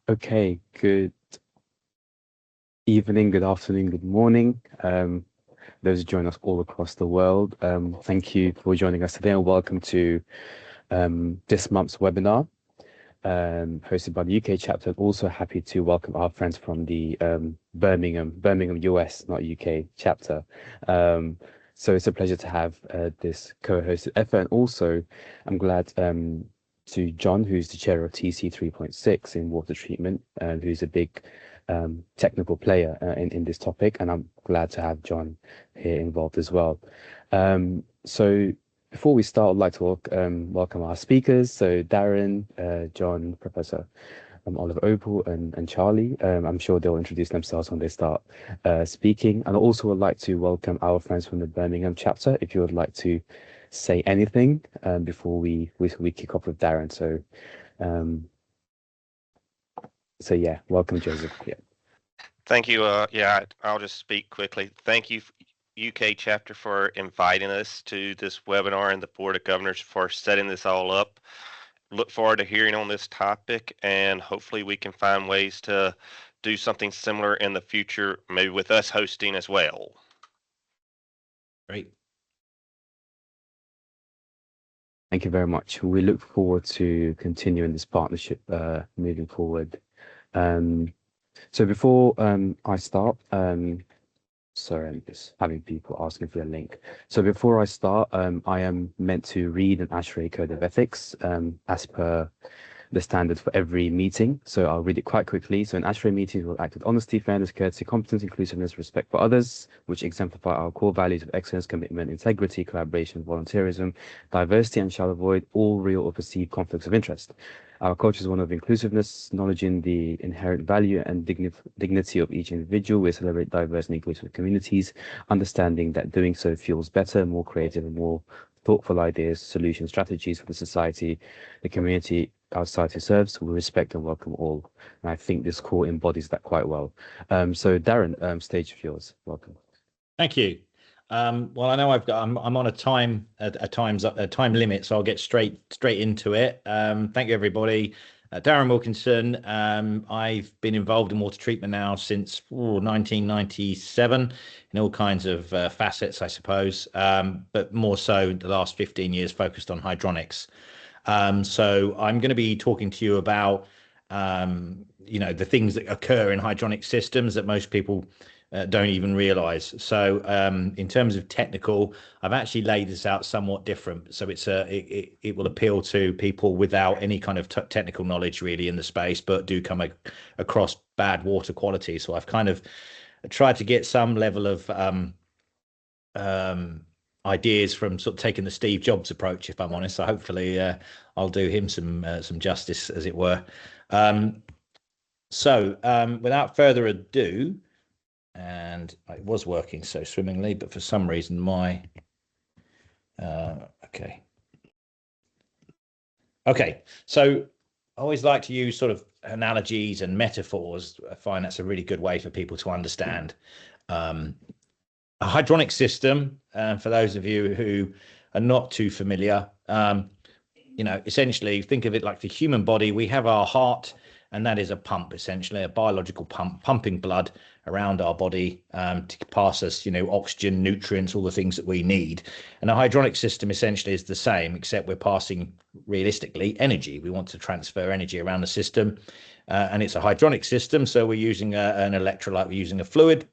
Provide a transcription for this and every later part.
Okay, good evening, good afternoon, good morning. Those who join us all across the world. Thank you for joining us today and welcome to this month's webinar hosted by the UK chapter. Also happy to welcome our friends from the Birmingham, US, not UK chapter. So it's a pleasure to have this co-hosted effort. And also, I'm glad to John, who's the chair of TC 3.6 in water treatment, who's a big technical player in this topic. And I'm glad to have John here involved as well. So before we start, I'd like to welcome our speakers. So Darren, John, Professor Oliver Opal, and Charlie. I'm sure they'll introduce themselves when they start speaking. And I also would like to welcome our friends from the Birmingham chapter, if you would like to say anything before we kick off with Darren. So yeah, welcome, Joseph. Yeah. Thank you. Yeah, I'll just speak quickly. Thank you, UK chapter, for inviting us to this webinar and the Board of Governors for setting this all up. Look forward to hearing on this topic, and hopefully we can find ways to do something similar in the future, maybe with us hosting as well. Great. Thank you very much. We look forward to continuing this partnership moving forward. So before I start, sorry, I'm just having people asking for a link. So before I start, I am meant to read an MASHRAE Code of Ethics as per the standard for every meeting. So I'll read it quite quickly. So an MASHRAE meeting will act with honesty, fairness, courtesy, competence, inclusiveness, respect for others, which exemplify our core values of excellence, commitment, integrity, collaboration, volunteerism, diversity, and shall avoid all real or perceived conflicts of interest. Our culture is one of inclusiveness, acknowledging the inherent value and dignity of each individual. We celebrate diverse and inclusive communities, understanding that doing so fuels better, more creative, and more thoughtful ideas, solutions, strategies for the society, the community our society serves. We respect and welcome all. And I think this call embodies that quite well. So Darren, stage is yours. Welcome. Thank you. Well, I know I'm on a time limit, so I'll get straight into it. Thank you, everybody. Darren Wilkinson. I've been involved in water treatment now since 1997 in all kinds of facets, I suppose, but more so the last 15 years focused on hydronics. So I'm going to be talking to you about the things that occur in hydronic systems that most people don't even realize. So in terms of technical, I've actually laid this out somewhat different. So it will appeal to people without any kind of technical knowledge really in the space, but do come across bad water quality. So I've kind of tried to get some level of ideas from sort of taking the Steve Jobs approach, if I'm honest. So hopefully I'll do him some justice, as it were. So without further ado, and it was working so swimmingly, but for some reason my okay. So I always like to use sort of analogies and metaphors. I find that's a really good way for people to understand a hydronic system. For those of you who are not too familiar, essentially think of it like the human body. We have our heart, and that is a pump, essentially a biological pump, pumping blood around our body to pass us, oxygen, nutrients, all the things that we need. And a hydronic system essentially is the same, except we're passing, realistically, energy. We want to transfer energy around the system, and it's a hydronic system. So we're using an electrolyte, we're using a fluid.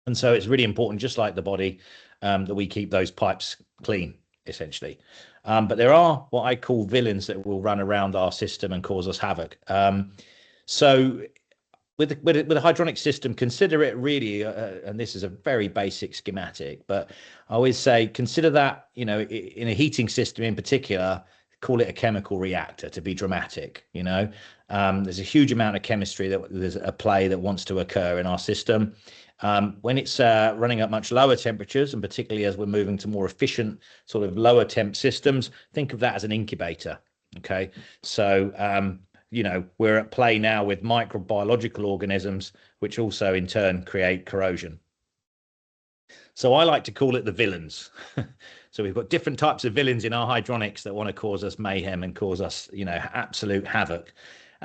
And so it's really important, just like the body, that we keep those pipes clean, essentially. But there are what I call villains that will run around our system and cause us havoc. So with a hydronic system, consider it really, and this is a very basic schematic, but I always say consider that, in a heating system in particular, call it a chemical reactor to be dramatic. There's a huge amount of chemistry that there's a play that wants to occur in our system. When it's running at much lower temperatures, and particularly as we're moving to more efficient sort of lower temp systems, think of that as an incubator. Okay, so we're at play now with microbiological organisms, which also in turn create corrosion. So I like to call it the villains. So we've got different types of villains in our hydronics that want to cause us mayhem and cause us, absolute havoc.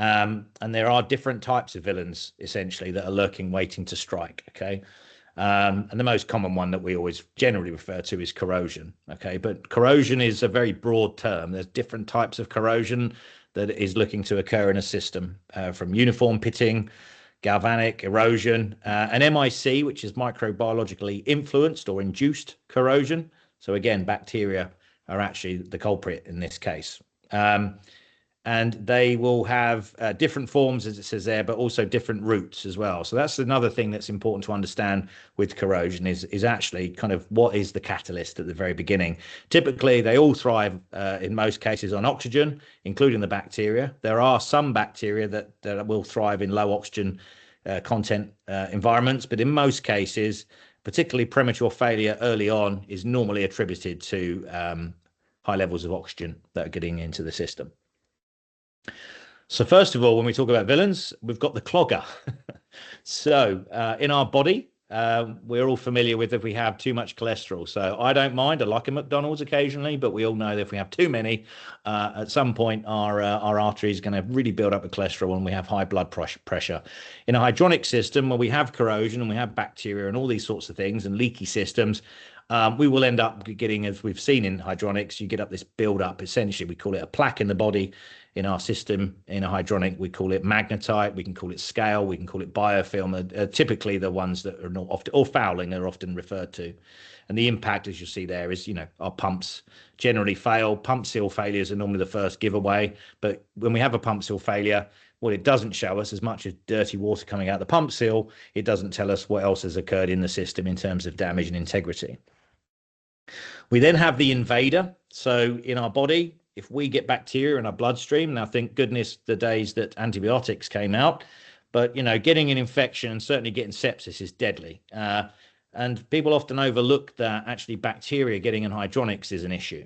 And there are different types of villains, essentially, that are lurking, waiting to strike, okay? And the most common one that we always generally refer to is corrosion, okay? But corrosion is a very broad term. There's different types of corrosion that is looking to occur in a system, from uniform pitting, galvanic, erosion, and MIC, which is microbiologically influenced or induced corrosion. So again, bacteria are actually the culprit in this case. And they will have different forms, as it says there, but also different routes as well. So that's another thing that's important to understand with corrosion is actually kind of what is the catalyst at the very beginning. Typically, they all thrive in most cases on oxygen, including the bacteria. There are some bacteria that will thrive in low oxygen content environments, but in most cases, particularly premature failure early on is normally attributed to high levels of oxygen that are getting into the system. So first of all, when we talk about villains, we've got the clogger. So in our body, we're all familiar with if we have too much cholesterol. So I don't mind. I like a McDonald's occasionally, but we all know that if we have too many, at some point our artery is going to really build up with cholesterol and we have high blood pressure. In a hydronic system where we have corrosion and we have bacteria and all these sorts of things and leaky systems, we will end up getting, as we've seen in hydronics, you get up this build up. Essentially, we call it a plaque in the body. In our system, in a hydronic, we call it magnetite, we can call it scale, we can call it biofilm, typically the ones that are not often, or fouling are often referred to. And the impact, as you see there, is, our pumps generally fail. Pump seal failures are normally the first giveaway. But when we have a pump seal failure, what it doesn't show us, as much as dirty water coming out the pump seal, it doesn't tell us what else has occurred in the system in terms of damage and integrity. We then have the invader. So in our body, if we get bacteria in our bloodstream, now thank goodness the days that antibiotics came out, but getting an infection and certainly getting sepsis is deadly. And people often overlook that actually bacteria getting in hydronics is an issue.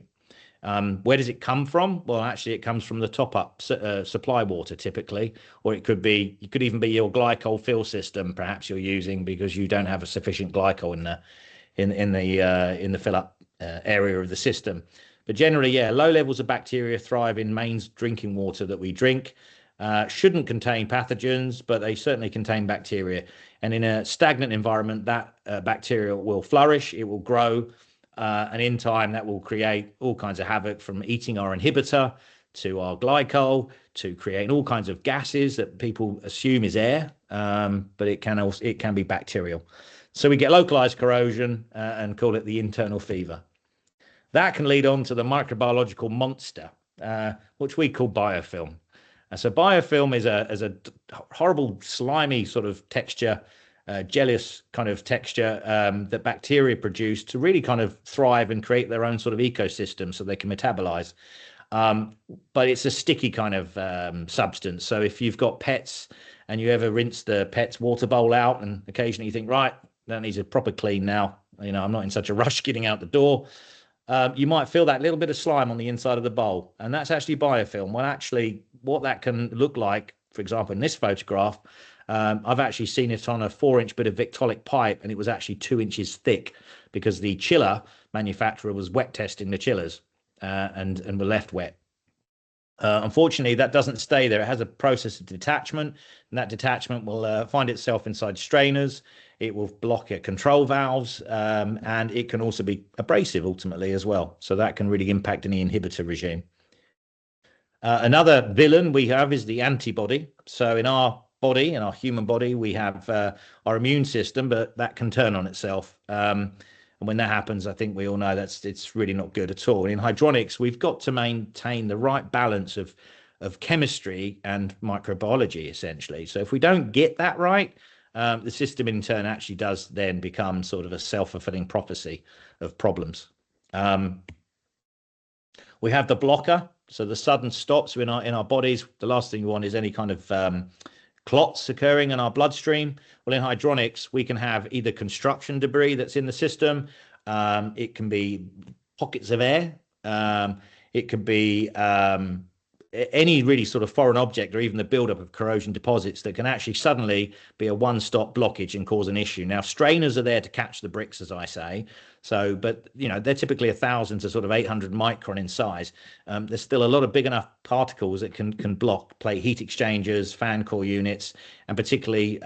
Where does it come from? Well, actually it comes from the top-up supply water typically, or it could even be your glycol fill system perhaps you're using because you don't have a sufficient glycol in the fill-up area of the system. But generally, yeah, low levels of bacteria thrive in mains drinking water that we drink. Shouldn't contain pathogens, but they certainly contain bacteria. And in a stagnant environment, that bacteria will flourish, it will grow, and in time that will create all kinds of havoc, from eating our inhibitor to our glycol to creating all kinds of gases that people assume is air, but it can be bacterial. So we get localized corrosion and call it the internal fever. That can lead on to the microbiological monster, which we call biofilm. So biofilm is a horrible, slimy sort of texture, gelish kind of texture that bacteria produce to really kind of thrive and create their own sort of ecosystem so they can metabolize. But it's a sticky kind of substance. So if you've got pets and you ever rinse the pet's water bowl out and occasionally you think, right, that needs a proper clean now, I'm not in such a rush getting out the door. You might feel that little bit of slime on the inside of the bowl, and that's actually biofilm. Well, actually, what that can look like, for example, in this photograph, I've actually seen it on a 4-inch bit of Victolic pipe, and it was actually 2 inches thick because the chiller manufacturer was wet testing the chillers and were left wet. Unfortunately, that doesn't stay there. It has a process of detachment, and that detachment will find itself inside strainers. It will block control valves, and it can also be abrasive ultimately as well. So that can really impact any inhibitor regime. Another villain we have is the antibody. So in our body, in our human body, we have our immune system, but that can turn on itself. And when that happens, I think we all know it's really not good at all. In hydronics, we've got to maintain the right balance of chemistry and microbiology, essentially. So if we don't get that right, the system in turn actually does then become sort of a self-fulfilling prophecy of problems. We have the blocker, so the sudden stops in our bodies. The last thing we want is any kind of clots occurring in our bloodstream. Well, in hydronics, we can have either construction debris that's in the system. It can be pockets of air. It could be any really sort of foreign object or even the buildup of corrosion deposits that can actually suddenly be a one-stop blockage and cause an issue. Now, strainers are there to catch the bricks, as I say. So, but they're typically 1,000 to sort of 800 micron in size. There's still a lot of big enough particles that can block plate heat exchangers, fan core units, and particularly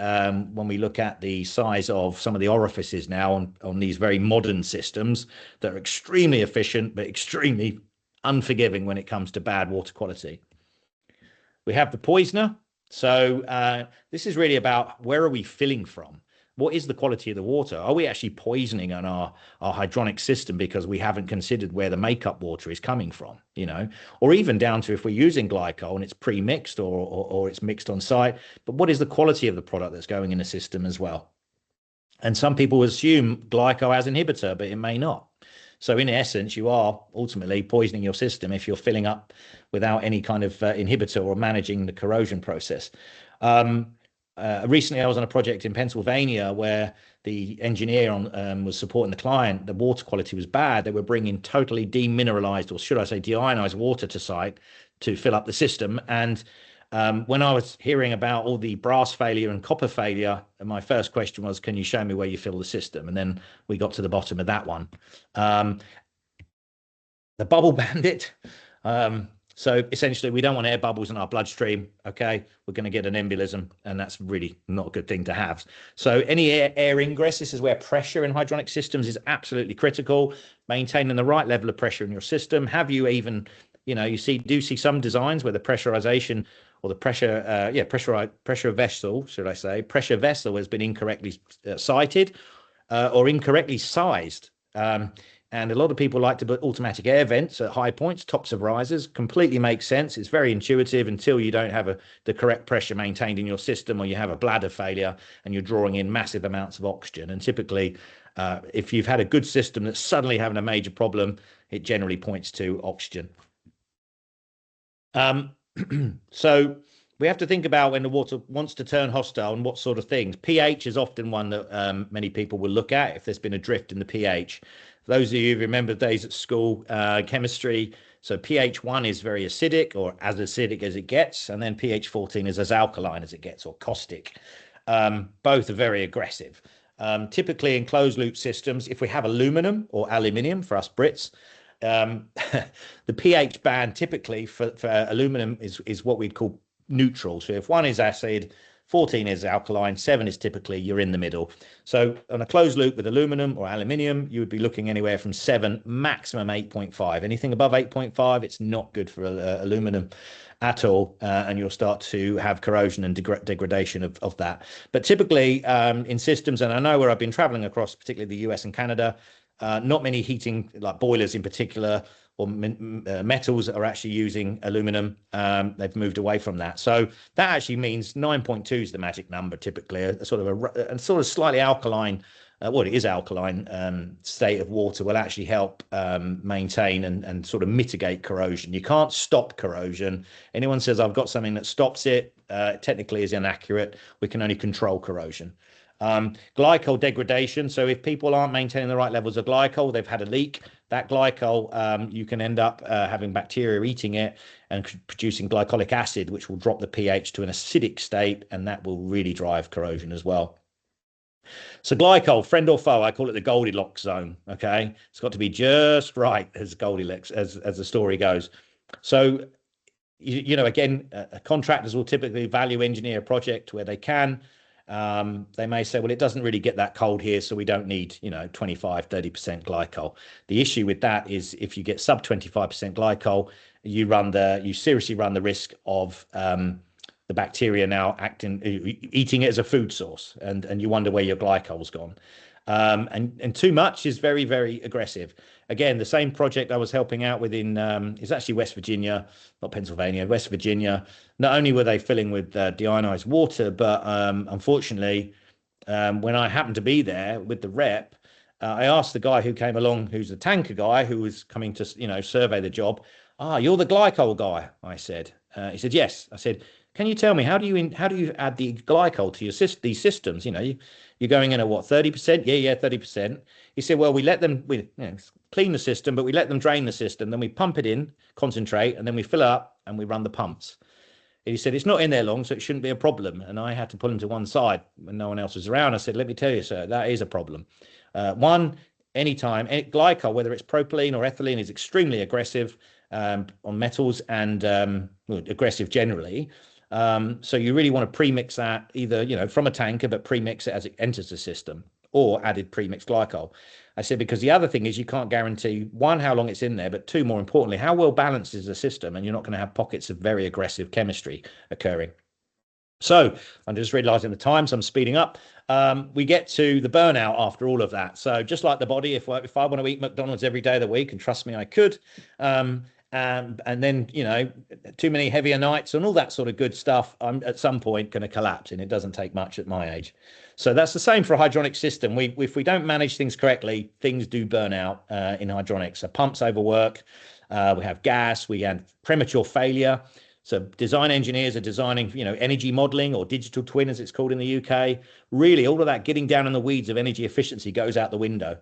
when we look at the size of some of the orifices now on these very modern systems that are extremely efficient but extremely unforgiving when it comes to bad water quality. We have the poisoner. So this is really about where are we filling from? What is the quality of the water? Are we actually poisoning on our hydronic system because we haven't considered where the makeup water is coming from, or even down to if we're using glycol and it's pre-mixed or it's mixed on site, but what is the quality of the product that's going in the system as well? And some people assume glycol as inhibitor, but it may not. So in essence, you are ultimately poisoning your system if you're filling up without any kind of inhibitor or managing the corrosion process. Recently, I was on a project in Pennsylvania where the engineer was supporting the client. The water quality was bad. They were bringing totally demineralized, or should I say deionized water to site to fill up the system. And when I was hearing about all the brass failure and copper failure, my first question was, can you show me where you fill the system? And then we got to the bottom of that one. The bubble bandit. So essentially, we don't want air bubbles in our bloodstream. Okay, we're going to get an embolism, and that's really not a good thing to have. So any air ingress, this is where pressure in hydronic systems is absolutely critical. Maintaining the right level of pressure in your system. Have you even, you see some designs where the pressurization or the pressure vessel, should I say, pressure vessel has been incorrectly sited or incorrectly sized. And a lot of people like to put automatic air vents at high points, tops of risers. Completely makes sense. It's very intuitive until you don't have the correct pressure maintained in your system, or you have a bladder failure and you're drawing in massive amounts of oxygen. And typically, if you've had a good system that's suddenly having a major problem, it generally points to oxygen. So we have to think about when the water wants to turn hostile and what sort of things. pH is often one that many people will look at if there's been a drift in the pH. For those of you who remember days at school, chemistry, so pH 1 is very acidic, or as acidic as it gets, and then pH 14 is as alkaline as it gets, or caustic. Both are very aggressive. Typically in closed loop systems, if we have aluminum or aluminium for us Brits, the pH band typically for aluminum is what we'd call neutral. So if 1 is acid, 14 is alkaline, 7 is typically you're in the middle. So on a closed loop with aluminum or aluminium, you would be looking anywhere from 7, maximum 8.5. Anything above 8.5, it's not good for aluminum at all, and you'll start to have corrosion and degradation of that. But typically in systems, and I know where I've been traveling across, particularly the US and Canada, not many heating, like boilers in particular, or metals that are actually using aluminum. They've moved away from that. So that actually means 9.2 is the magic number, typically, a sort of slightly alkaline, it is alkaline state of water will actually help maintain and sort of mitigate corrosion. You can't stop corrosion. Anyone says, I've got something that stops it, technically is inaccurate. We can only control corrosion. Glycol degradation. So if people aren't maintaining the right levels of glycol, they've had a leak, that glycol, you can end up having bacteria eating it and producing glycolic acid, which will drop the pH to an acidic state, and that will really drive corrosion as well. So glycol, friend or foe, I call it the Goldilocks zone. Okay, it's got to be just right, as Goldilocks, as the story goes. So again, contractors will typically value engineer a project where they can. They may say, well, it doesn't really get that cold here, so we don't need, 25, 30% glycol. The issue with that is if you get sub 25% glycol, you seriously run the risk of the bacteria now eating it as a food source, and you wonder where your glycol's gone. And too much is very, very aggressive. Again, the same project I was helping out with is actually West Virginia, not Pennsylvania, West Virginia. Not only were they filling with deionized water, but unfortunately, when I happened to be there with the rep, I asked the guy who came along, who's the tanker guy, who was coming to survey the job. You're the glycol guy, I said. He said, yes. I said, Can you tell me how do you add the glycol to your these systems? You know, you're going in at what, 30%? Yeah, 30%. He said, well, we let them clean the system, but we let them drain the system. Then we pump it in, concentrate, and then we fill it up and we run the pumps. He said, it's not in there long, so it shouldn't be a problem. And I had to pull him to one side when no one else was around. I said, let me tell you, sir, that is a problem. Anytime, glycol, whether it's propylene or ethylene, is extremely aggressive on metals and aggressive generally. So you really want to premix that either, you know, from a tanker, but premix it as it enters the system, or added premixed glycol. I said, because the other thing is you can't guarantee, one, how long it's in there, but two, more importantly, how well balanced is the system, and you're not going to have pockets of very aggressive chemistry occurring. So I'm just realizing the time, so I'm speeding up. We get to the burnout after all of that. So just like the body, if I want to eat McDonald's every day of the week, and trust me, I could, and then, you know, too many heavier nights and all that sort of good stuff, I'm at some point going to collapse, and it doesn't take much at my age. So that's the same for a hydronic system. If we don't manage things correctly, things do burn out in hydronics. So pumps overwork, we have gas, we have premature failure. So design engineers are designing, you know, energy modeling, or digital twin, as it's called in the UK. Really, all of that getting down in the weeds of energy efficiency goes out the window.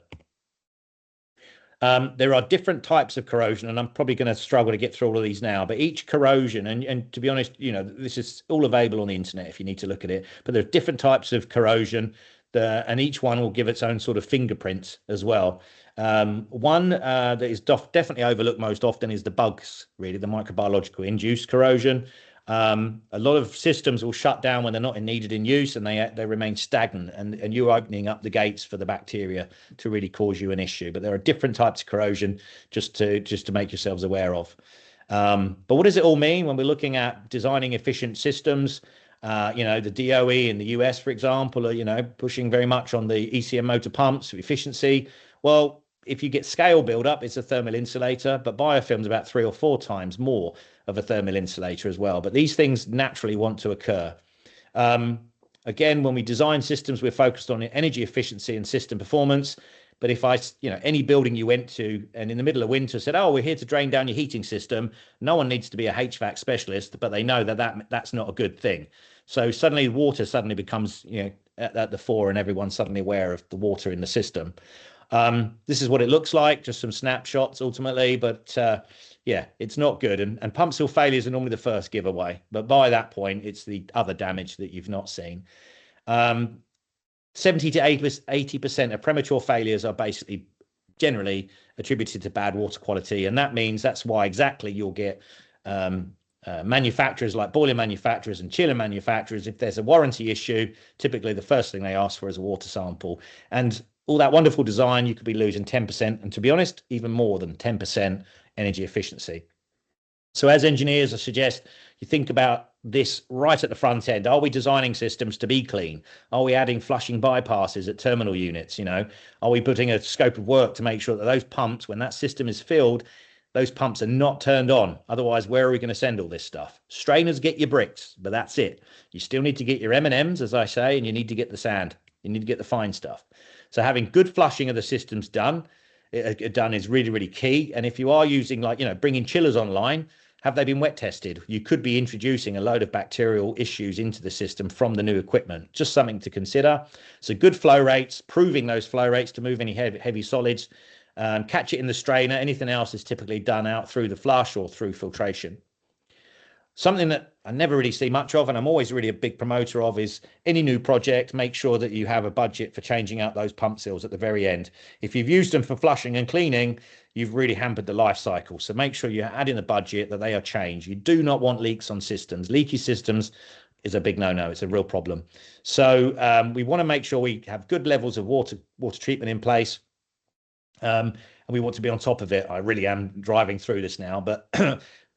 There are different types of corrosion, and I'm probably going to struggle to get through all of these now, but each corrosion, and to be honest, you know, this is all available on the internet if you need to look at it, but there are different types of corrosion, and each one will give its own sort of fingerprints as well. One that is definitely overlooked most often is the bugs, really, the microbiological induced corrosion. A lot of systems will shut down when they're not needed in use, and they remain stagnant, and you're opening up the gates for the bacteria to really cause you an issue. But there are different types of corrosion just to make yourselves aware of. But what does it all mean when we're looking at designing efficient systems? You know, the DOE in the US, for example, are, you know, pushing very much on the ECM motor pumps efficiency. Well, if you get scale buildup, it's a thermal insulator, but biofilm's about 3 or 4 times more of a thermal insulator as well. But these things naturally want to occur. Again, when we design systems, we're focused on energy efficiency and system performance. But if any building you went to and in the middle of winter said, oh, we're here to drain down your heating system, no one needs to be a HVAC specialist, but they know that's not a good thing. So suddenly water becomes, you know, at the fore, and everyone's suddenly aware of the water in the system. This is what it looks like, just some snapshots ultimately, but yeah, it's not good. And pump seal failures are normally the first giveaway, but by that point, it's the other damage that you've not seen. 70 to 80% of premature failures are basically generally attributed to bad water quality. And that means that's why exactly you'll get manufacturers like boiler manufacturers and chiller manufacturers, if there's a warranty issue, typically the first thing they ask for is a water sample. And all that wonderful design, you could be losing 10%, and to be honest, even more than 10% energy efficiency. So as engineers, I suggest you think about this right at the front end. Are we designing systems to be clean? Are we adding flushing bypasses at terminal units? You know, are we putting a scope of work to make sure that those pumps, when that system is filled, those pumps are not turned on? Otherwise, where are we going to send all this stuff? Strainers get your bricks, but that's it. You still need to get your M&Ms, as I say, and you need to get the sand. You need to get the fine stuff. So having good flushing of the systems done is really, really key. And if you are using, like, you know, bringing chillers online, have they been wet tested? You could be introducing a load of bacterial issues into the system from the new equipment. Just something to consider. So good flow rates, proving those flow rates to move any heavy solids, catch it in the strainer. Anything else is typically done out through the flush or through filtration. Something that I never really see much of, and I'm always really a big promoter of, is any new project, make sure that you have a budget for changing out those pump seals at the very end. If you've used them for flushing and cleaning, you've really hampered the life cycle. So make sure you add in the budget that they are changed. You do not want leaks on systems. Leaky systems is a big no-no. It's a real problem. So we want to make sure we have good levels of water treatment in place. And we want to be on top of it. I really am driving through this now, but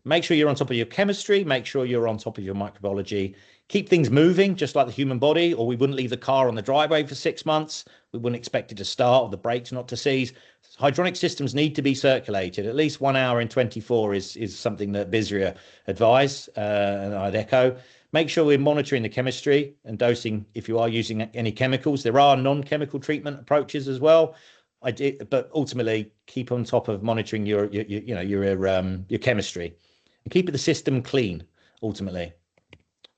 make sure you're on top of your chemistry. Make sure you're on top of your microbiology. Keep things moving, just like the human body, or we wouldn't leave the car on the driveway for 6 months. We wouldn't expect it to start, or the brakes not to seize. Hydronic systems need to be circulated. At least 1 hour in 24 is something that BISRIA advise, and I'd echo. Make sure we're monitoring the chemistry and dosing if you are using any chemicals. There are non-chemical treatment approaches as well. But ultimately keep on top of monitoring your chemistry, and keep the system clean ultimately.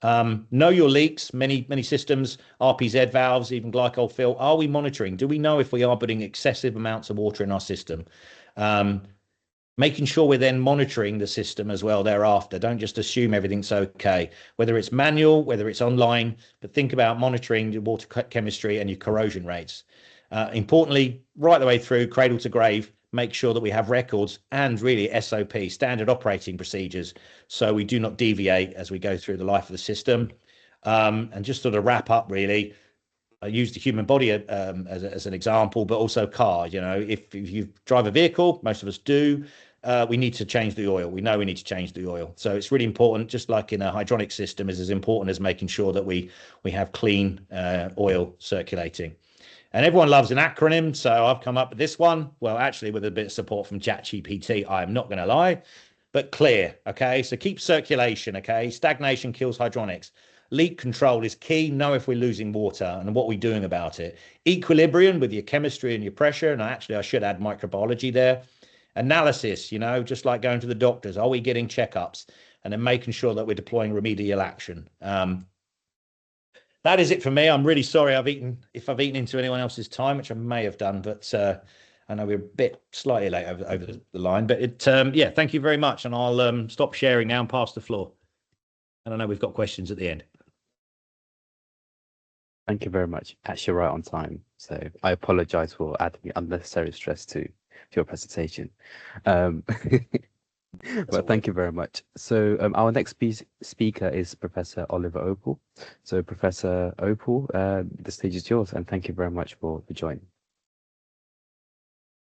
Know your leaks. Many systems, RPZ valves, even glycol fill. Are we monitoring? Do we know if we are putting excessive amounts of water in our system? Making sure we're then monitoring the system as well thereafter. Don't just assume everything's okay, whether it's manual, whether it's online, but think about monitoring the water chemistry and your corrosion rates. Importantly, right the way through, cradle to grave, make sure that we have records and really SOP, standard operating procedures, so we do not deviate as we go through the life of the system. And just sort of wrap up, really, I use the human body as an example, but also car. You know, if you drive a vehicle, most of us do, we need to change the oil. We know we need to change the oil. So it's really important, just like in a hydronic system, is as important as making sure that we have clean oil circulating. And everyone loves an acronym, so I've come up with this one. Well, actually, with a bit of support from ChatGPT, I am not going to lie, but clear. Okay, so keep circulation. Okay, stagnation kills hydronics. Leak control is key. Know if we're losing water and what we're doing about it. Equilibrium with your chemistry and your pressure. And actually, I should add microbiology there. Analysis, you know, just like going to the doctors. Are we getting checkups? And then making sure that we're deploying remedial action. That is it for me. I'm really sorry if I've eaten into anyone else's time, which I may have done, but I know we're a bit slightly late over the line. But yeah, thank you very much. And I'll stop sharing now and pass the floor. And I know we've got questions at the end. Thank you very much. Actually, right on time. So I apologize for adding unnecessary stress to your presentation. But thank you very much. So our next speaker is Professor Oliver Opel. So Professor Opel, the stage is yours, and thank you very much for joining.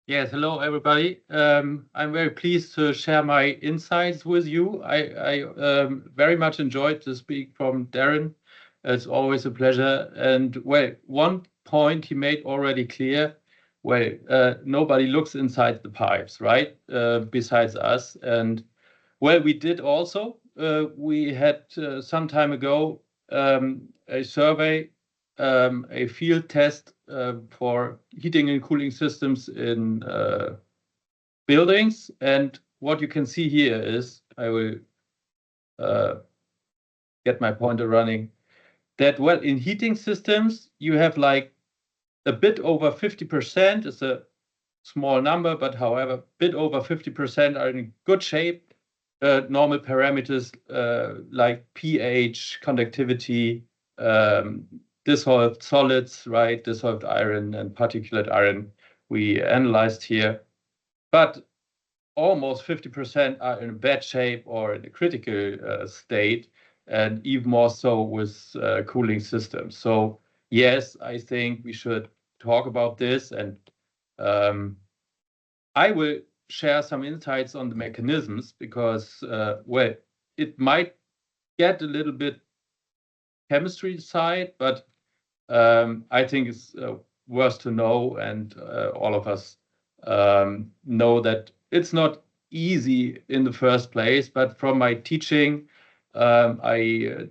Yes, hello everybody. I'm very pleased to share my insights with you. I very much enjoyed to speak from Darren. It's always a pleasure. And well, one point he made already clear. Well, nobody looks inside the pipes, right? Besides us. And well, we did also. We had some time ago a survey, a field test for heating and cooling systems in buildings. And what you can see here is, I will get my pointer running, that well, in heating systems, you have like a bit over 50%. It's a small number, but however, a bit over 50% are in good shape. Normal parameters like pH, conductivity, dissolved solids, right? Dissolved iron and particulate iron we analyzed here. But almost 50% are in bad shape or in a critical state, and even more so with cooling systems. So yes, I think we should talk about this, and I will share some insights on the mechanisms because, well, it might get a little bit chemistry side, but I think it's worth to know, and all of us know that it's not easy in the first place, but from my teaching, I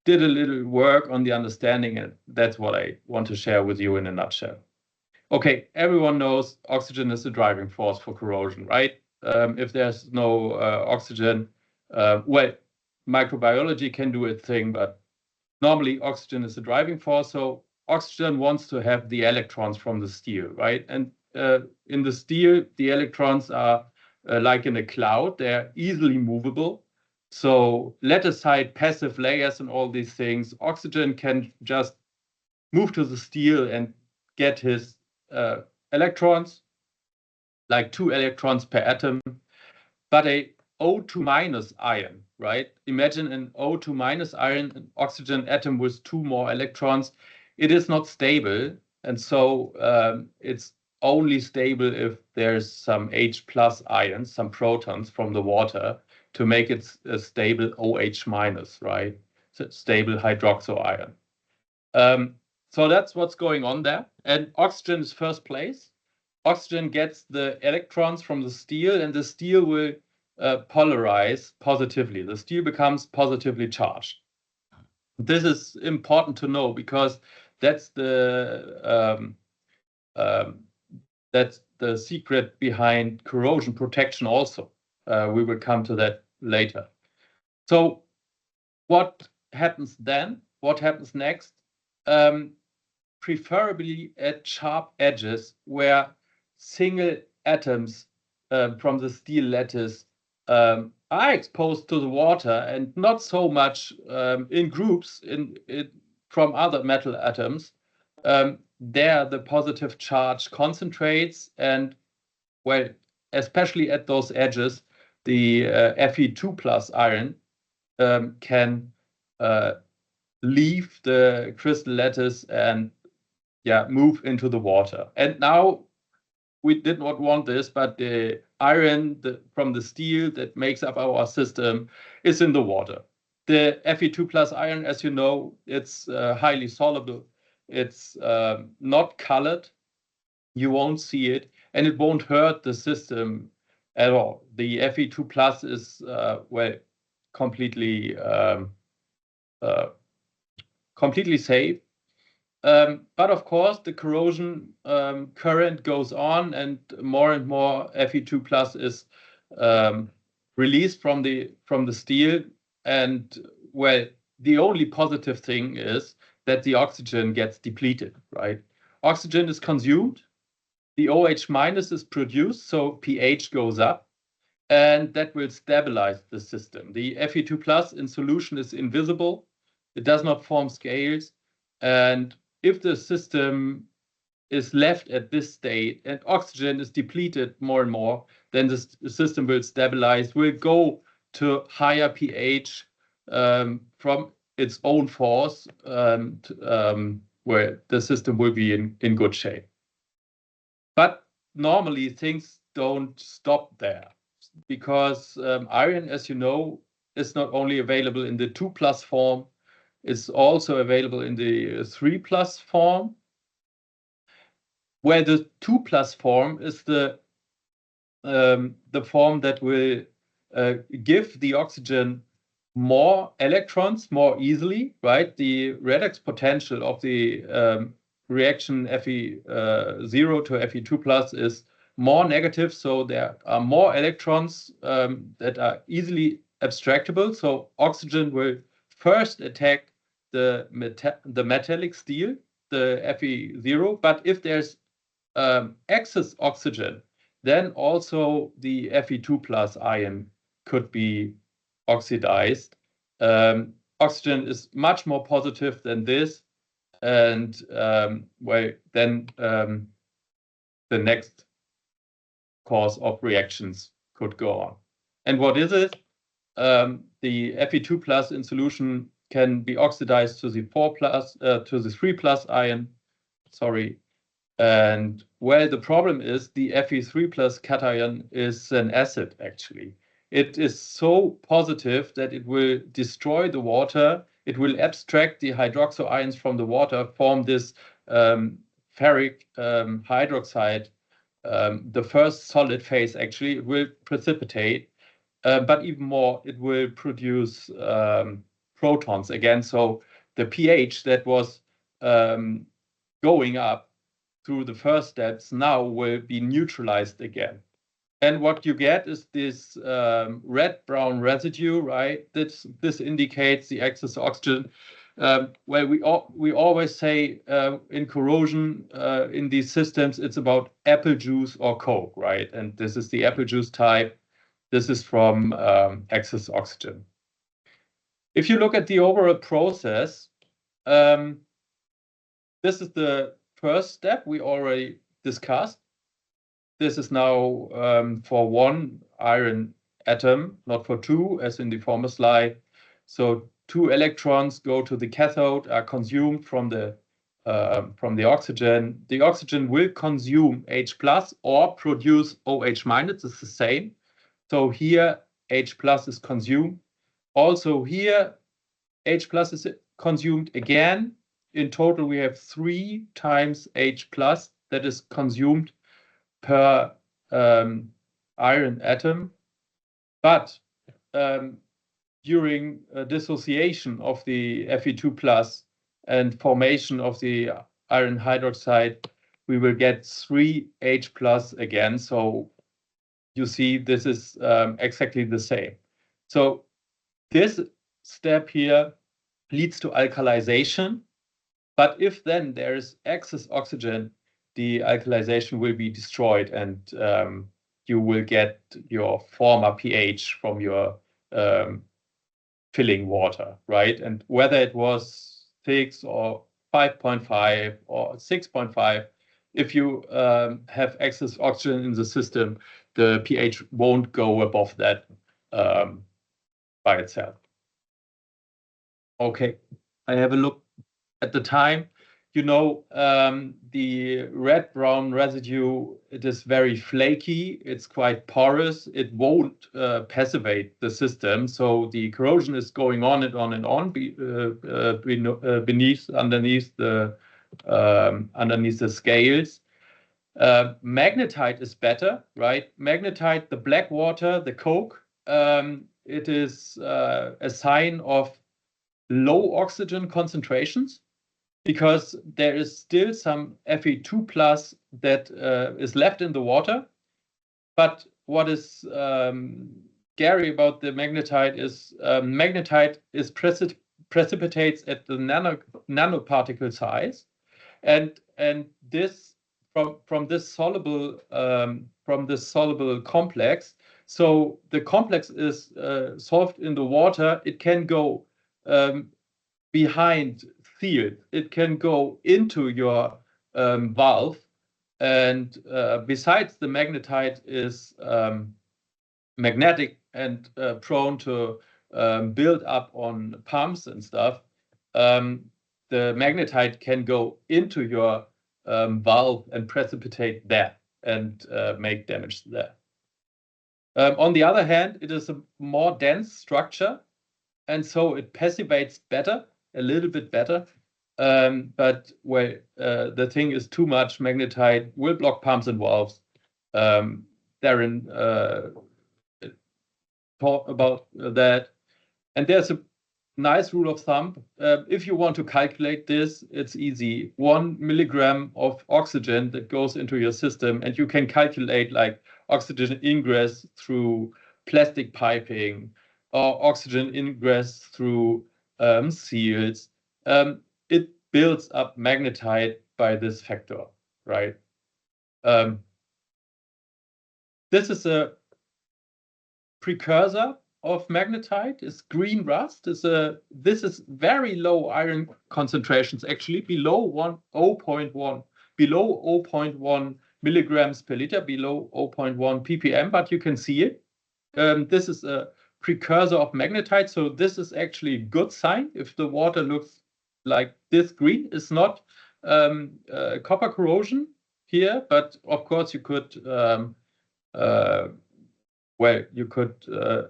did a little work on the understanding, and that's what I want to share with you in a nutshell. Okay, everyone knows oxygen is the driving force for corrosion, right? If there's no oxygen, well, microbiology can do its thing, but normally oxygen is the driving force. So oxygen wants to have the electrons from the steel, right? And in the steel, the electrons are like in a cloud. They're easily movable. So let aside passive layers and all these things, oxygen can just move to the steel and get his electrons, like 2 electrons per atom. But a O2 minus ion, right? Imagine an O2 minus ion, an oxygen atom with 2 more electrons. It is not stable. And so it's only stable if there's some H plus ions, some protons from the water to make it a stable OH minus, right? So stable hydroxyl ion. So that's what's going on there. And oxygen is first place. Oxygen gets the electrons from the steel, and the steel will polarize positively. The steel becomes positively charged. This is important to know because that's the secret behind corrosion protection also. We will come to that later. So what happens then? What happens next? Preferably at sharp edges where single atoms from the steel lattice are exposed to the water and not so much in groups from other metal atoms. There the positive charge concentrates, and well, especially at those edges, the Fe2 plus iron can leave the crystal lattice and move into the water. And now we did not want this, but the iron from the steel that makes up our system is in the water. The Fe2 plus iron, as you know, it's highly soluble. It's not colored. You won't see it, and it won't hurt the system at all. The Fe2 plus is completely safe. But of course, the corrosion current goes on, and more Fe2 plus is released from the steel. And well, the only positive thing is that the oxygen gets depleted, right? Oxygen is consumed, the OH minus is produced, so pH goes up, and that will stabilize the system. The Fe2 plus in solution is invisible. It does not form scales, and if the system is left at this state and oxygen is depleted more and more, then the system will stabilize, will go to higher pH from its own force, where the system will be in good shape. But normally things don't stop there, because iron, as you know, is not only available in the 2 plus form, it's also available in the 3 plus form, where the 2 plus form is the form that will give the oxygen more electrons more easily, right? The redox potential of the reaction Fe0 to Fe2 plus is more negative, so there are more electrons that are easily abstractable. So oxygen will first attack the metallic steel, the Fe0, but if there's excess oxygen, then also the Fe2 plus ion could be oxidized. Oxygen is much more positive than this, and then the next course of reactions could go on. And what is it? The Fe2 plus in solution can be oxidized to the 4 plus to the 3 plus ion. Sorry. And well, the problem is the Fe3 plus cation is an acid, actually. It is so positive that it will destroy the water. It will abstract the hydroxo ions from the water, form this ferric hydroxide, the first solid phase. Actually, it will precipitate, but even more, it will produce protons again. So the pH that was going up through the first steps now will be neutralized again. And what you get is this red-brown residue, right? This indicates the excess oxygen. Well, we always say in corrosion in these systems, it's about apple juice or Coke, right? And this is the apple juice type. This is from excess oxygen. If you look at the overall process, this is the first step we already discussed. This is now for 1 iron atom, not for 2, as in the former slide. So 2 electrons go to the cathode, are consumed from the oxygen. The oxygen will consume H plus or produce OH minus. It's the same. So here H plus is consumed. Also here H plus is consumed again. In total, we have 3 times H plus that is consumed per iron atom. But during dissociation of the Fe2 plus and formation of the iron hydroxide, we will get 3 H plus again. So you see this is exactly the same. So this step here leads to alkalization. But if then there is excess oxygen, the alkalization will be destroyed, and you will get your former pH from your filling water, right? And whether it was 6 or 5.5 or 6.5, if you have excess oxygen in the system, the pH won't go above that by itself. Okay, I have a look at the time. You know, the red-brown residue, it is very flaky. It's quite porous. It won't passivate the system. So the corrosion is going on and on and on underneath the scales. Magnetite is better, right? Magnetite, the black water, the coke, it is a sign of low oxygen concentrations, because there is still some Fe2 plus that is left in the water. But what is scary about the magnetite is precipitates at the nanoparticle size, and this from this soluble complex. So the complex is solved in the water. It can go behind field, it can go into your valve, and besides, the magnetite is magnetic and prone to build up on pumps and stuff. The magnetite can go into your valve and precipitate there and make damage there. On the other hand, it is a more dense structure, and so it passivates better, a little bit better. But well, the thing is, too much magnetite will block pumps and valves. Darren talked about that. And there's a nice rule of thumb. If you want to calculate this, it's easy. 1 milligram of oxygen that goes into your system, and you can calculate like oxygen ingress through plastic piping or oxygen ingress through seals. It builds up magnetite by this factor, right? This is a precursor of magnetite. Is green rust. This is very low iron concentrations, actually below 0.1 milligrams per liter, below 0.1 ppm, but you can see it. This is a precursor of magnetite, so this is actually a good sign. If the water looks like this green, it's not copper corrosion here, but of course you could you could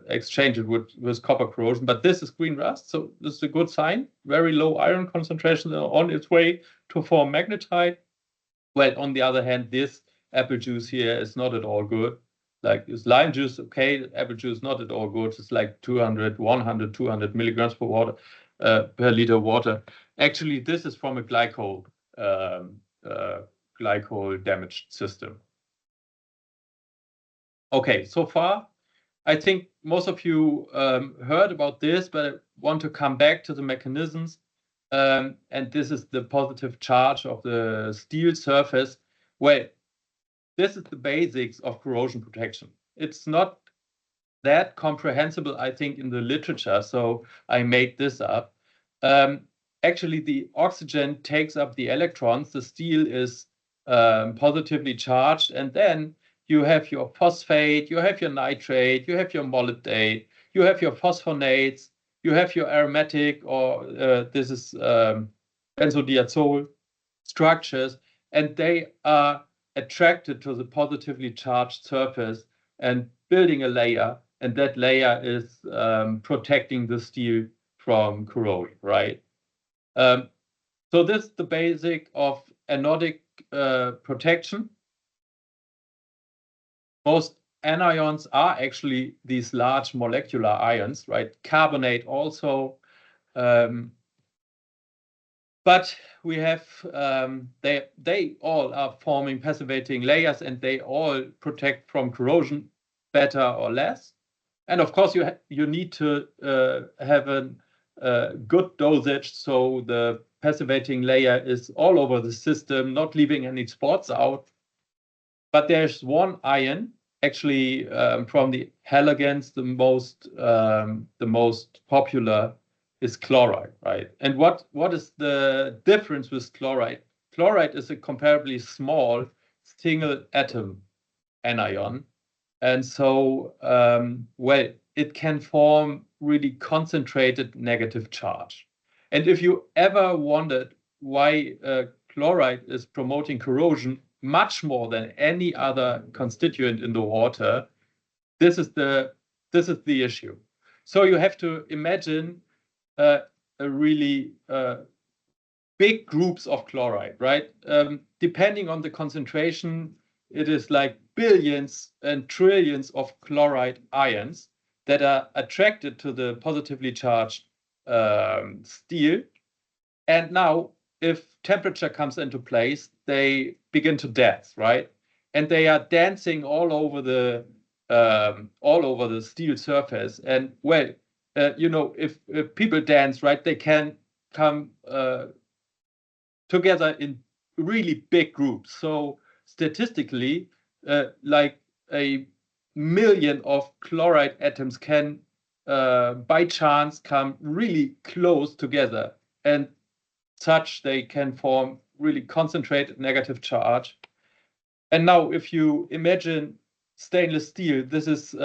exchange it with copper corrosion, but this is green rust, so this is a good sign. Very low iron concentration on its way to form magnetite. Well, on the other hand, this apple juice here is not at all good. Like, is lime juice okay? Apple juice not at all good. It's like 200, 100, 200 milligrams per water per liter water. Actually, this is from a glycol damaged system. Okay, so far, I think most of you heard about this, but I want to come back to the mechanisms. And this is the positive charge of the steel surface. Well, this is the basics of corrosion protection. It's not that comprehensible, I think, in the literature, so I made this up. Actually, the oxygen takes up the electrons. The steel is positively charged, and then you have your phosphate, you have your nitrate, you have your molybdate, you have your phosphonates, you have your aromatic, or this is benzodiazole structures, and they are attracted to the positively charged surface and building a layer, and that layer is protecting the steel from corrosion, right? So this is the basic of anodic protection. Most anions are actually these large molecular ions, right? Carbonate also. But we have, they all are forming passivating layers, and they all protect from corrosion better or less. And of course, you need to have good dosage, so the passivating layer is all over the system, not leaving any spots out. But there's one ion, actually from the halogens, the most popular is chloride, right? And what is the difference with chloride? Chloride is a comparably small single atom anion, and so well, it can form really concentrated negative charge. And if you ever wondered why chloride is promoting corrosion much more than any other constituent in the water, this is the issue. So you have to imagine a really big groups of chloride, right? Depending on the concentration, it is like billions and trillions of chloride ions that are attracted to the positively charged steel. And now, if temperature comes into place, they begin to dance, right? And they are dancing all over the steel surface. And well, you know, if people dance, right, they can come together in really big groups. So statistically, like a million of chloride atoms can, by chance, come really close together, and such they can form really concentrated negative charge. And now, if you imagine stainless steel, this is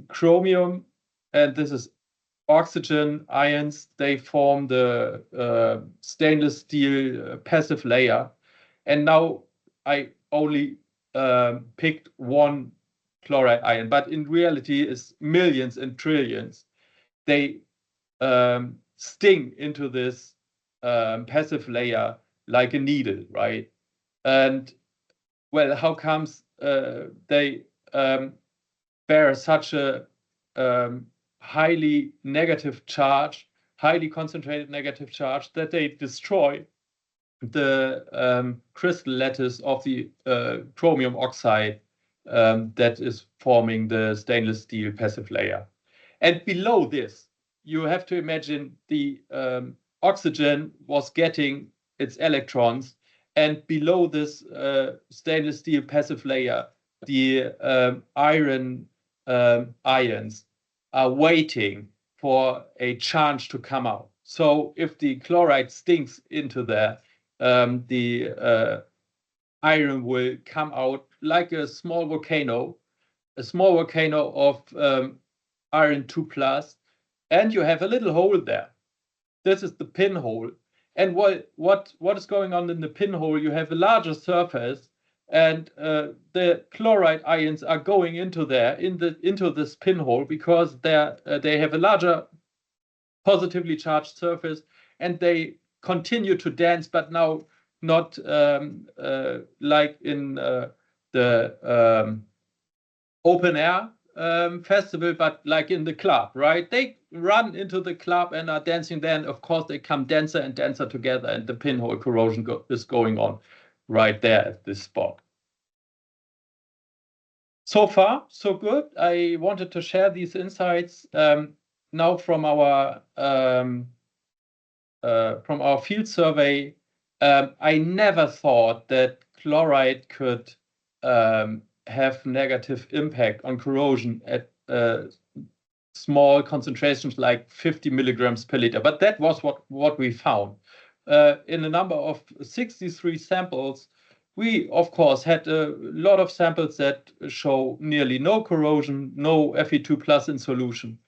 chromium, and this is oxygen ions. They form the stainless steel passive layer. And now I only picked one chloride ion, but in reality it's millions and trillions. They sting into this passive layer like a needle, right? And well, how comes they bear such a highly negative charge, highly concentrated negative charge, that they destroy the crystal lattice of the chromium oxide that is forming the stainless steel passive layer. And below this, you have to imagine the oxygen was getting its electrons, and below this stainless steel passive layer, the iron ions are waiting for a charge to come out. So if the chloride stinks into there, the iron will come out like a small volcano of iron 2+, and you have a little hole there. This is the pinhole. And what is going on in the pinhole? You have a larger surface, and the chloride ions are going into there, into this pinhole, because they have a larger positively charged surface, and they continue to dance, but now not like in the open air festival, but like in the club, right? They run into the club and are dancing there, and of course they come denser and denser together, and the pinhole corrosion is going on right there at this spot. So far, so good. I wanted to share these insights now from our field survey. I never thought that chloride could have negative impact on corrosion at small concentrations like 50 milligrams per liter. But that was what we found. In a number of 63 samples, we, of course, had a lot of samples that show nearly no corrosion, no Fe2+ in solution.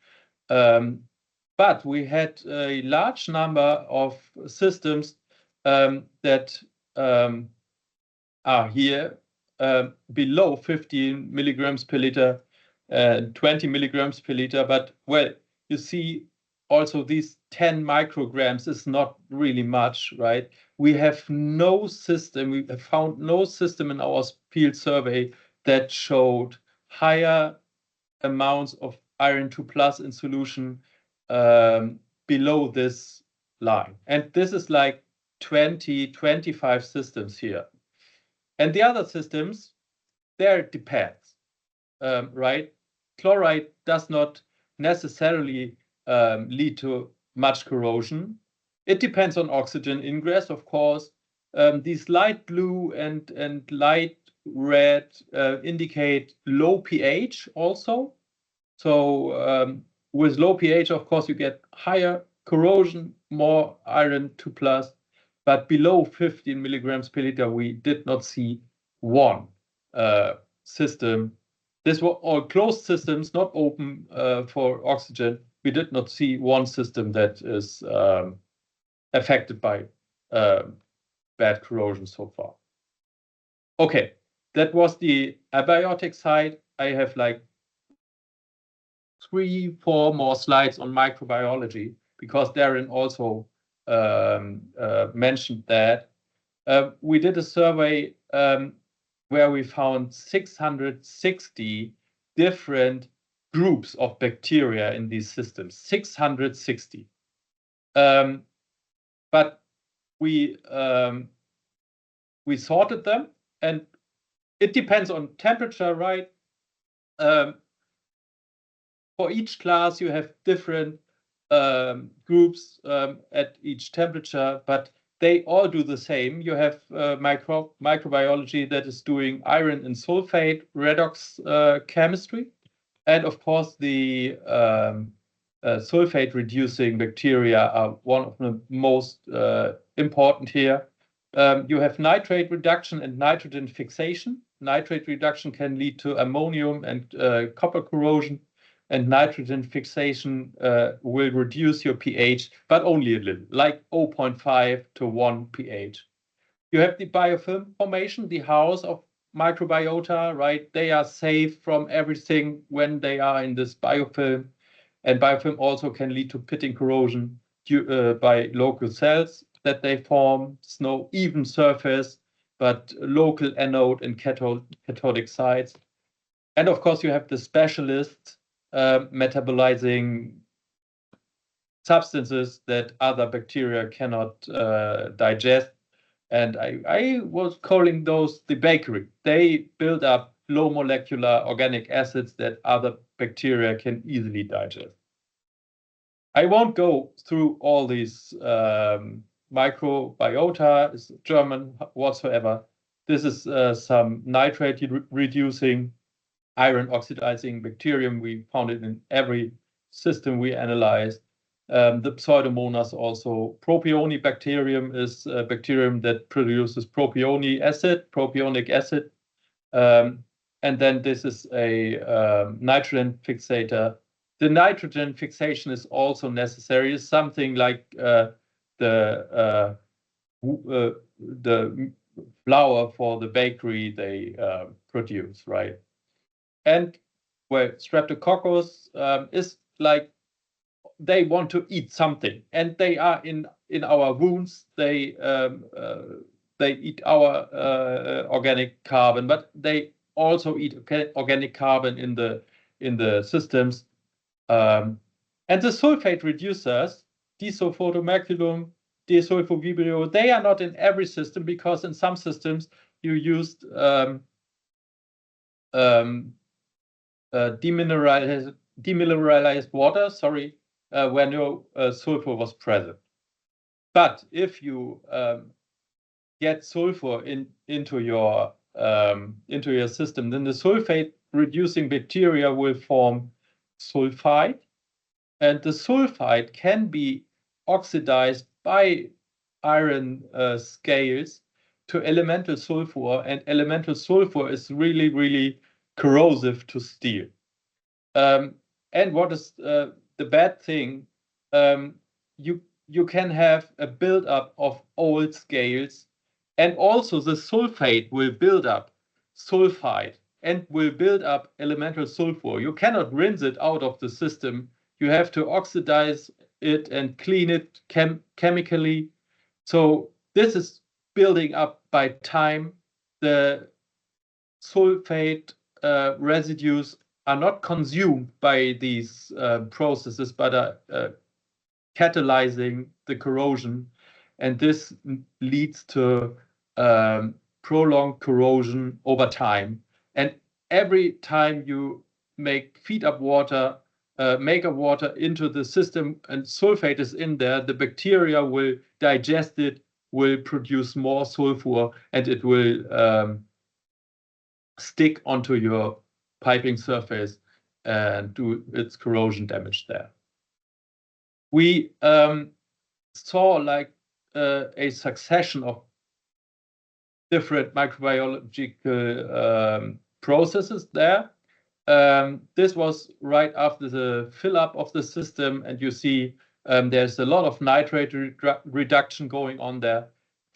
But we had a large number of systems that are here below 15 milligrams per liter, 20 milligrams per liter. But, well, you see also these 10 micrograms is not really much, right? We have no system, we have found no system in our field survey that showed higher amounts of iron 2+ in solution below this line. And this is like 25 systems here. And the other systems, there it depends, right? Chloride does not necessarily lead to much corrosion. It depends on oxygen ingress, of course. These light blue and light red indicate low pH also. So with low pH, of course, you get higher corrosion, more iron 2+, but below 15 milligrams per liter, we did not see one system. These were all closed systems, not open for oxygen. We did not see one system that is affected by bad corrosion so far. Okay, that was the abiotic side. I have like 3-4 more slides on microbiology because Darren also mentioned that. We did a survey where we found 660 different groups of bacteria in these systems, 660. But we sorted them, and it depends on temperature, right? For each class, you have different groups at each temperature, but they all do the same. You have microbiology that is doing iron and sulfate redox chemistry. And of course, the sulfate reducing bacteria are one of the most important here. You have nitrate reduction and nitrogen fixation. Nitrate reduction can lead to ammonium and copper corrosion, and nitrogen fixation will reduce your pH, but only a little, like 0.5 to 1 pH. You have the biofilm formation, the house of microbiota, right? They are safe from everything when they are in this biofilm. And biofilm also can lead to pitting corrosion by local cells that they form, no even surface, but local anode and cathodic sites. And of course, you have the specialists metabolizing substances that other bacteria cannot digest. And I was calling those the bakery. They build up low molecular organic acids that other bacteria can easily digest. I won't go through all these microbiota, is German whatsoever. This is some nitrate reducing, iron oxidizing bacterium. We found it in every system we analyzed. The Pseudomonas also. Propionibacterium is a bacterium that produces propionic acid. And then this is a nitrogen fixator. The nitrogen fixation is also necessary. It's something like the flour for the bakery they produce, right? And well, Streptococcus is like they want to eat something, and they are in our wounds. They eat our organic carbon, but they also eat organic carbon in the systems. And the sulfate reducers, disulfotomaculum, desulfovibrio, they are not in every system because in some systems you used demineralized water, where no sulfur was present. But if you get sulfur into your system, then the sulfate reducing bacteria will form sulfide, and the sulfide can be oxidized by iron scales to elemental sulfur, and elemental sulfur is really, really corrosive to steel. And what is the bad thing? You can have a buildup of old scales, and also the sulfate will build up sulfide and will build up elemental sulfur. You cannot rinse it out of the system. You have to oxidize it and clean it chemically. So this is building up by time. The sulfate residues are not consumed by these processes, but are catalyzing the corrosion, and this leads to prolonged corrosion over time. And every time you feed up water maker water into the system and sulfate is in there, the bacteria will digest it, will produce more sulfur, and it will stick onto your piping surface and do its corrosion damage there. We saw like a succession of different microbiological processes there. This was right after the fill up of the system, and you see there's a lot of nitrate reduction going on there.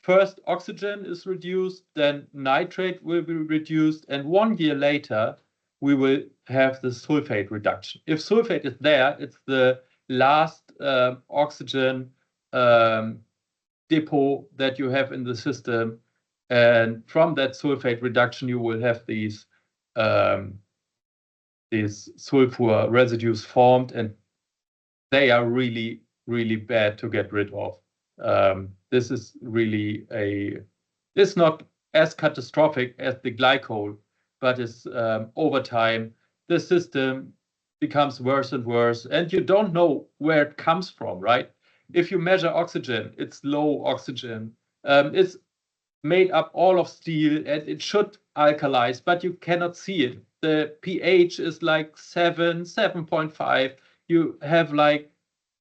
First, oxygen is reduced, then nitrate will be reduced, and 1 year later, we will have the sulfate reduction. If sulfate is there, it's the last oxygen depot that you have in the system, and from that sulfate reduction, you will have these sulfur residues formed, and they are really, really bad to get rid of. This is really it's not as catastrophic as the glycol, but it's over time, the system becomes worse and worse, and you don't know where it comes from, right? If you measure oxygen, it's low oxygen. It's made up all of steel, and it should alkalize, but you cannot see it. The pH is like 7.5. You have like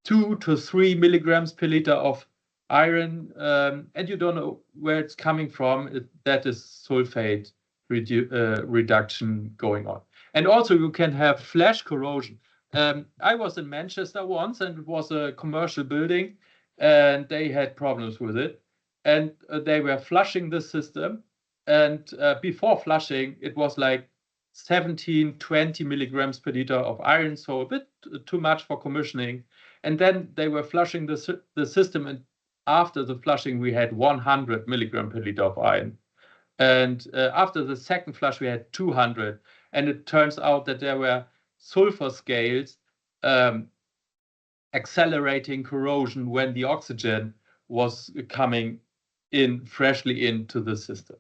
2 to 3 milligrams per liter of iron, and you don't know where it's coming from. That is sulfate reduction going on. And also you can have flash corrosion. I was in Manchester once, and it was a commercial building, and they had problems with it. And they were flushing the system. And before flushing, it was like 17-20 milligrams per liter of iron, so a bit too much for commissioning. And then they were flushing the system, and after the flushing, we had 100 milligram per liter of iron. And after the second flush, we had 200. And it turns out that there were sulfur scales accelerating corrosion when the oxygen was coming in freshly into the system.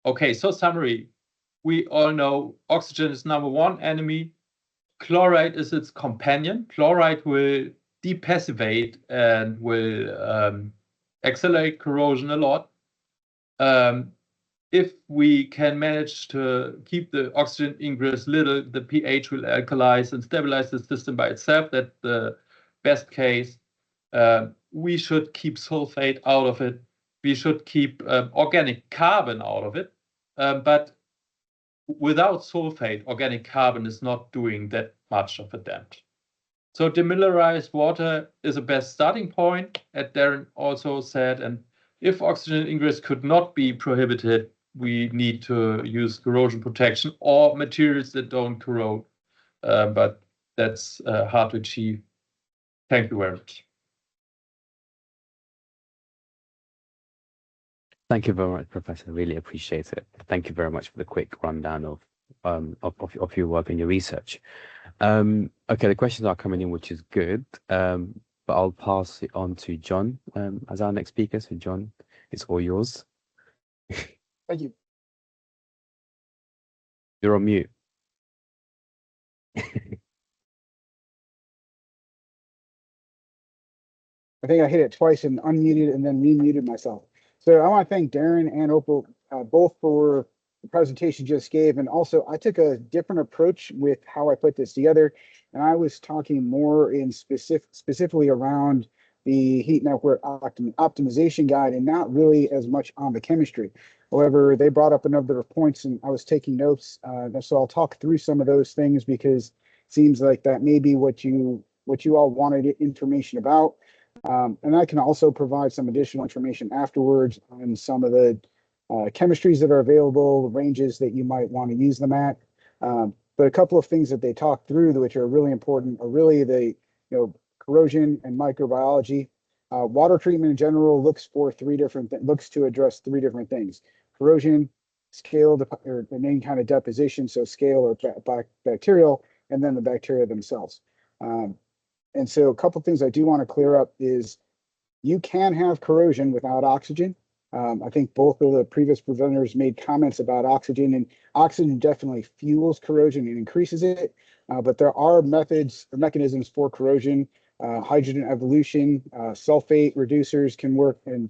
Okay, so summary. We all know oxygen is #1 enemy. Chloride is its companion. Chloride will depassivate and will accelerate corrosion a lot. If we can manage to keep the oxygen ingress little, the pH will alkalize and stabilize the system by itself. That's the best case. We should keep sulfate out of it. We should keep organic carbon out of it. But without sulfate, organic carbon is not doing that much of a damage. So demineralized water is a best starting point, as Darren also said. And if oxygen ingress could not be prohibited, we need to use corrosion protection or materials that don't corrode. But that's hard to achieve. Thank you very much. Thank you very much, Professor. Really appreciate it. Thank you very much for the quick rundown of your work and your research. Okay, the questions are coming in, which is good. But I'll pass it on to John as our next speaker. So John, it's all yours. Thank you. You're on mute. I think I hit it twice and unmuted and then remuted myself. So I want to thank Darren and Opal both for the presentation you just gave. And also, I took a different approach with how I put this together. And I was talking more in specifically around the heat network optimization guide and not really as much on the chemistry. However, they brought up a number of points and I was taking notes. So I'll talk through some of those things because it seems like that may be what you all wanted information about. And I can also provide some additional information afterwards on some of the chemistries that are available, ranges that you might want to use them at. But a couple of things that they talk through, which are really important, are really the corrosion and microbiology. Water treatment in general looks to address 3 different things: corrosion, scale, or any kind of deposition, so scale or bacterial, and then the bacteria themselves. And so a couple of things I do want to clear up is you can have corrosion without oxygen. I think both of the previous presenters made comments about oxygen, and oxygen definitely fuels corrosion and increases it. But there are methods or mechanisms for corrosion. Hydrogen evolution, sulfate reducers can work in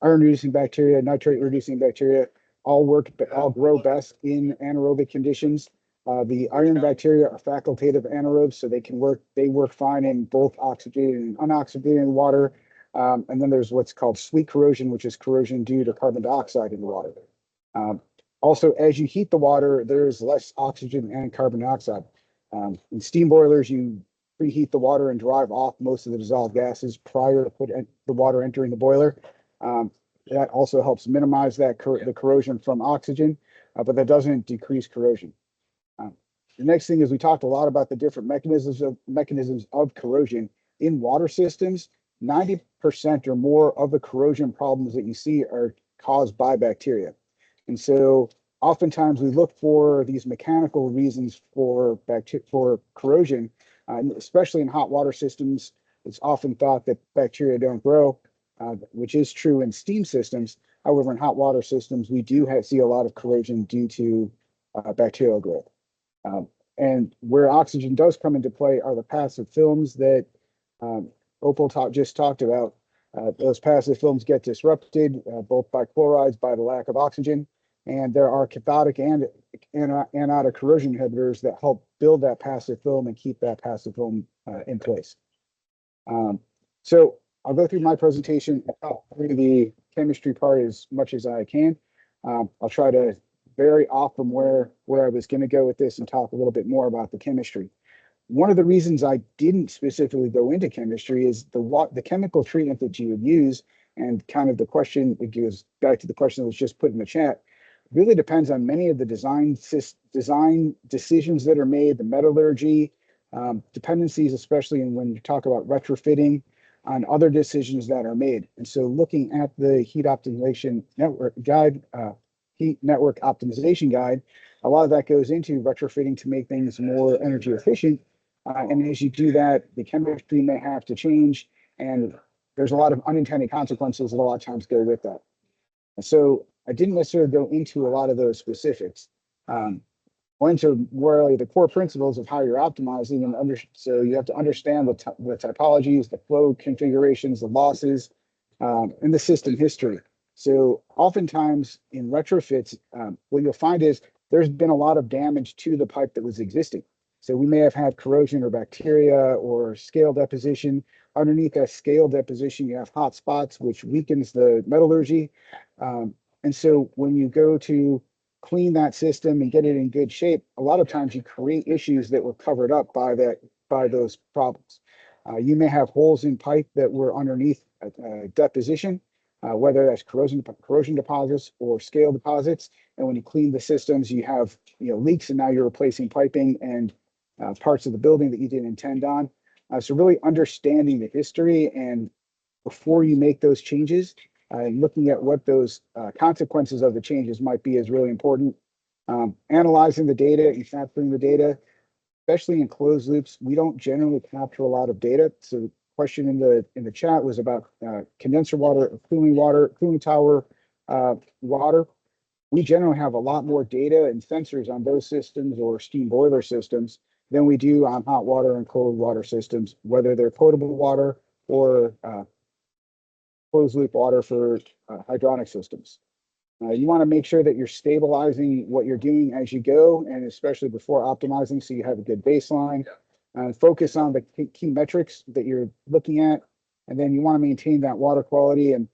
iron reducing bacteria, nitrate reducing bacteria, all grow best in anaerobic conditions. The iron bacteria are facultative anaerobes, so they work fine in both oxygenated and unoxygenated water. And then there's what's called sweet corrosion, which is corrosion due to carbon dioxide in the water. Also, as you heat the water, there's less oxygen and carbon dioxide. In steam boilers, you preheat the water and drive off most of the dissolved gases prior to the water entering the boiler. That also helps minimize the corrosion from oxygen, but that doesn't decrease corrosion. The next thing is we talked a lot about the different mechanisms of corrosion in water systems. 90% or more of the corrosion problems that you see are caused by bacteria. And so oftentimes we look for these mechanical reasons for corrosion, especially in hot water systems. It's often thought that bacteria don't grow, which is true in steam systems. However, in hot water systems, we do see a lot of corrosion due to bacterial growth. And where oxygen does come into play are the passive films that Opal just talked about. Those passive films get disrupted both by chlorides, by the lack of oxygen, and there are cathodic and anodic corrosion inhibitors that help build that passive film and keep that passive film in place. So I'll go through my presentation and talk through the chemistry part as much as I can. I'll try to vary off from where I was going to go with this and talk a little bit more about the chemistry. One of the reasons I didn't specifically go into chemistry is the chemical treatment that you would use, and kind of the question, it goes back to the question that was just put in the chat, really depends on many of the design decisions that are made, the metallurgy, dependencies, especially when you talk about retrofitting, on other decisions that are made. And so looking at the heat optimization network guide, heat network optimization guide, a lot of that goes into retrofitting to make things more energy efficient. And as you do that, the chemistry may have to change, and there's a lot of unintended consequences that a lot of times go with that. And so I didn't necessarily go into a lot of those specifics. Went into more the core principles of how you're optimizing, and so you have to understand the typologies, the flow configurations, the losses, and the system history. So oftentimes in retrofits, what you'll find is there's been a lot of damage to the pipe that was existing. So we may have had corrosion or bacteria or scale deposition. Underneath that scale deposition, you have hot spots, which weakens the metallurgy. And so when you go to clean that system and get it in good shape, a lot of times you create issues that were covered up by those problems. You may have holes in pipe that were underneath deposition, whether that's corrosion deposits or scale deposits. And when you clean the systems, you have leaks, and now you're replacing piping and parts of the building that you didn't intend on. So really understanding the history and before you make those changes, looking at what those consequences of the changes might be is really important. Analyzing the data and capturing the data, especially in closed loops, we don't generally capture a lot of data. So the question in the chat was about condenser water, cooling tower water. We generally have a lot more data and sensors on those systems or steam boiler systems than we do on hot water and cold water systems, whether they're potable water or closed loop water for hydronic systems. You want to make sure that you're stabilizing what you're doing as you go, and especially before optimizing, so you have a good baseline. Focus on the key metrics that you're looking at, and then you want to maintain that water quality and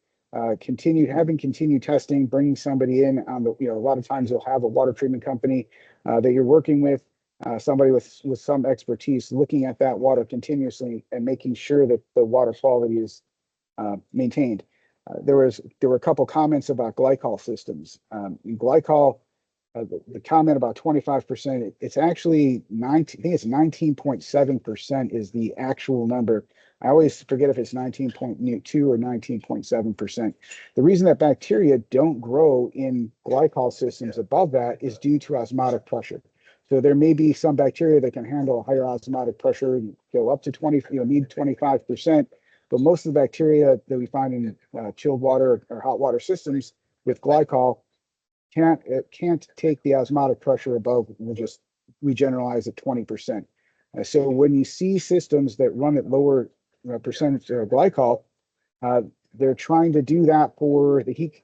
continue testing, bringing somebody in on the, a lot of times you'll have a water treatment company that you're working with, somebody with some expertise looking at that water continuously and making sure that the water quality is maintained. There were a couple comments about glycol systems. Glycol, the comment about 25%, it's actually 19, I think it's 19.7% is the actual number. I always forget if it's 19.2 or 19.7%. The reason that bacteria don't grow in glycol systems above that is due to osmotic pressure. So there may be some bacteria that can handle a higher osmotic pressure and go up to 20, need 25%. but most of the bacteria that we find in chilled water or hot water systems with glycol can't take the osmotic pressure above, we generalize at 20%. So when you see systems that run at lower percentage of glycol, they're trying to do that for the heat,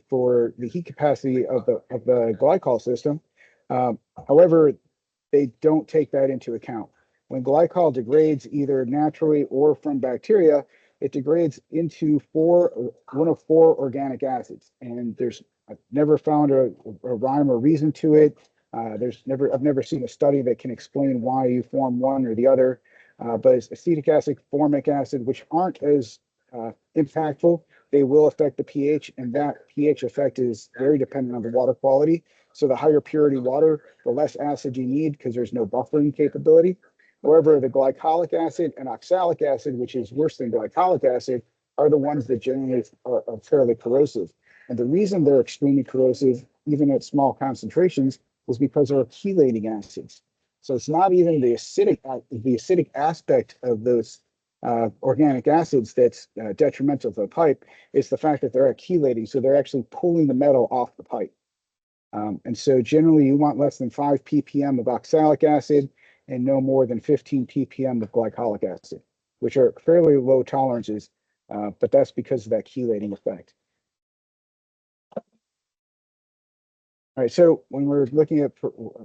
for the heat capacity of the glycol system. However, they don't take that into account. When glycol degrades either naturally or from bacteria, it degrades into one of four organic acids, and I've never found a rhyme or reason to it. I've never seen a study that can explain why you form one or the other. But it's acetic acid, formic acid, which aren't as impactful. They will affect the pH, and that pH effect is very dependent on the water quality. So the higher purity water, the less acid you need because there's no buffering capability. However, the glycolic acid and oxalic acid, which is worse than glycolic acid, are the ones that generally are fairly corrosive. And the reason they're extremely corrosive, even at small concentrations, is because they're chelating acids. So it's not even the acidic aspect of those organic acids that's detrimental to the pipe. It's the fact that they're chelating, so they're actually pulling the metal off the pipe. And so generally you want less than 5 ppm of oxalic acid and no more than 15 ppm of glycolic acid, which are fairly low tolerances, but that's because of that chelating effect. All right, so when we're looking at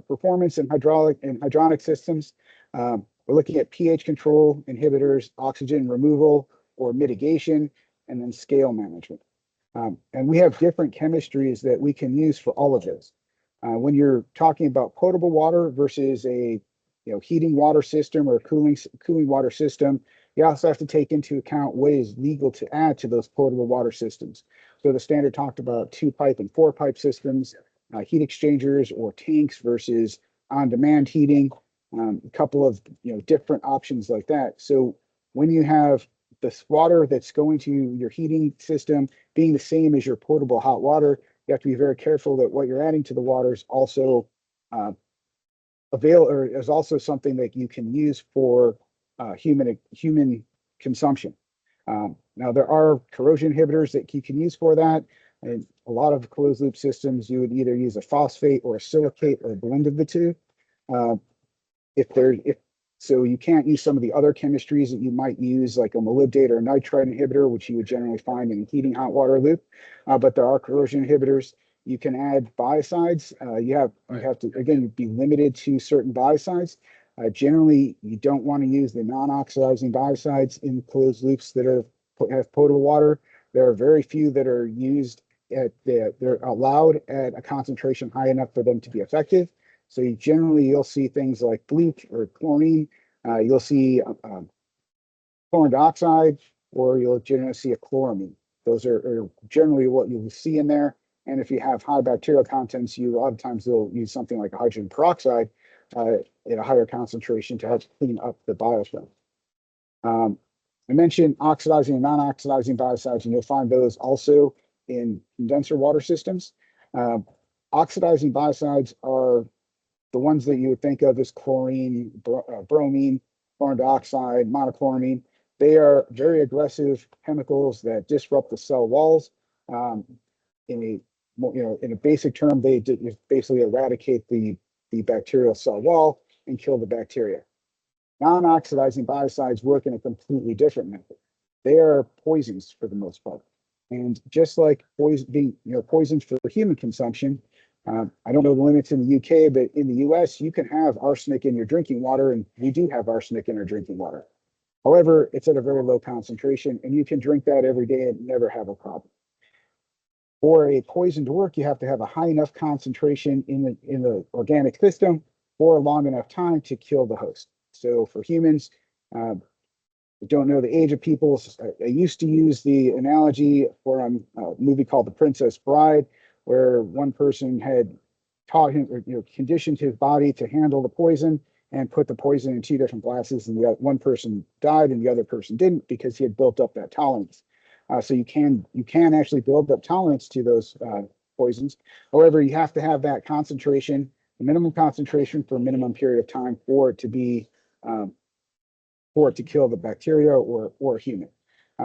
performance in hydronic systems, we're looking at pH control, inhibitors, oxygen removal or mitigation, and then scale management. And we have different chemistries that we can use for all of those. When you're talking about potable water versus a heating water system or a cooling water system, you also have to take into account what is legal to add to those potable water systems. So the standard talked about 2-pipe and 4-pipe systems, heat exchangers or tanks versus on-demand heating, a couple of different options like that. So when you have this water that's going to your heating system being the same as your potable hot water, you have to be very careful that what you're adding to the water is also is also something that you can use for human consumption. Now there are corrosion inhibitors that you can use for that, and a lot of closed loop systems you would either use a phosphate or a silicate or a blend of the two. So you can't use some of the other chemistries that you might use, like a molybdate or a nitrite inhibitor, which you would generally find in a heating hot water loop. But there are corrosion inhibitors. You can add biocides. You have to, again, be limited to certain biocides. Generally, you don't want to use the non-oxidizing biocides in closed loops that have potable water. There are very few that are used they're allowed at a concentration high enough for them to be effective. So you'll see things like bleach or chlorine. You'll see chlorine dioxide, or you'll generally see a chloramine. Those are generally what you'll see in there. And if you have high bacterial contents, a lot of times they'll use something like hydrogen peroxide at a higher concentration to help clean up the biofilm. I mentioned oxidizing and non-oxidizing biocides, and you'll find those also in condenser water systems. Oxidizing biocides are the ones that you would think of as chlorine, bromine, chlorine dioxide, monochloramine. They are very aggressive chemicals that disrupt the cell walls. In a basic term, they basically eradicate the bacterial cell wall and kill the bacteria. Non-oxidizing biocides work in a completely different method. They are poisons for the most part. And just like poisons for human consumption, I don't know the limits in the UK, but in the US, you can have arsenic in your drinking water, and we do have arsenic in our drinking water. However, it's at a very low concentration, and you can drink that every day and never have a problem. For a poison to work, you have to have a high enough concentration in the organic system for a long enough time to kill the host. So for humans, I don't know the age of people. I used to use the analogy for a movie called The Princess Bride, where one person had taught him, or conditioned his body to handle the poison and put the poison in 2 different glasses, and one person died and the other person didn't because he had built up that tolerance. So you can actually build up tolerance to those poisons. However, you have to have that concentration, the minimum concentration for a minimum period of time for it to be for it to kill the bacteria or a human.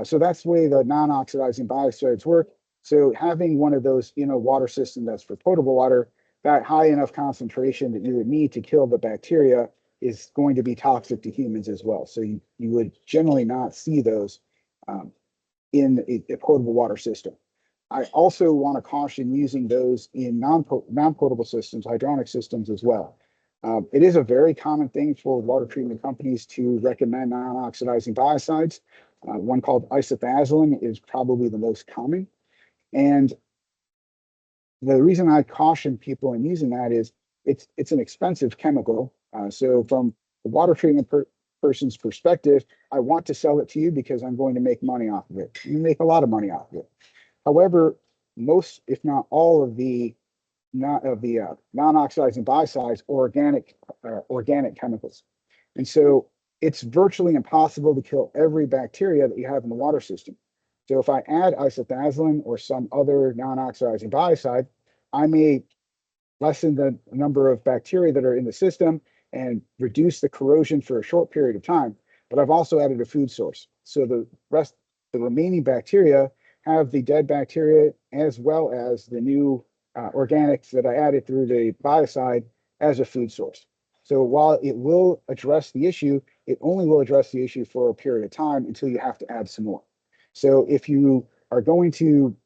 So that's the way the non-oxidizing biocides work. So having one of those in a water system that's for potable water, that high enough concentration that you would need to kill the bacteria is going to be toxic to humans as well. So you would generally not see those in a potable water system. I also want to caution using those in non-potable systems, hydronic systems as well. It is a very common thing for water treatment companies to recommend non-oxidizing biocides. One called isophthalane is probably the most common. And the reason I caution people in using that is it's an expensive chemical. So from the water treatment person's perspective, I want to sell it to you because I'm going to make money off of it. You make a lot of money off of it. However, most, if not all, of the non-oxidizing biocides are organic chemicals, and so it's virtually impossible to kill every bacteria that you have in the water system. So if I add isophthalane or some other non-oxidizing biocide, I may lessen the number of bacteria that are in the system and reduce the corrosion for a short period of time. But I've also added a food source. So the remaining bacteria have the dead bacteria as well as the new organics that I added through the biocide as a food source. So while it will address the issue, it only will address the issue for a period of time until you have to add some more. So if you are going to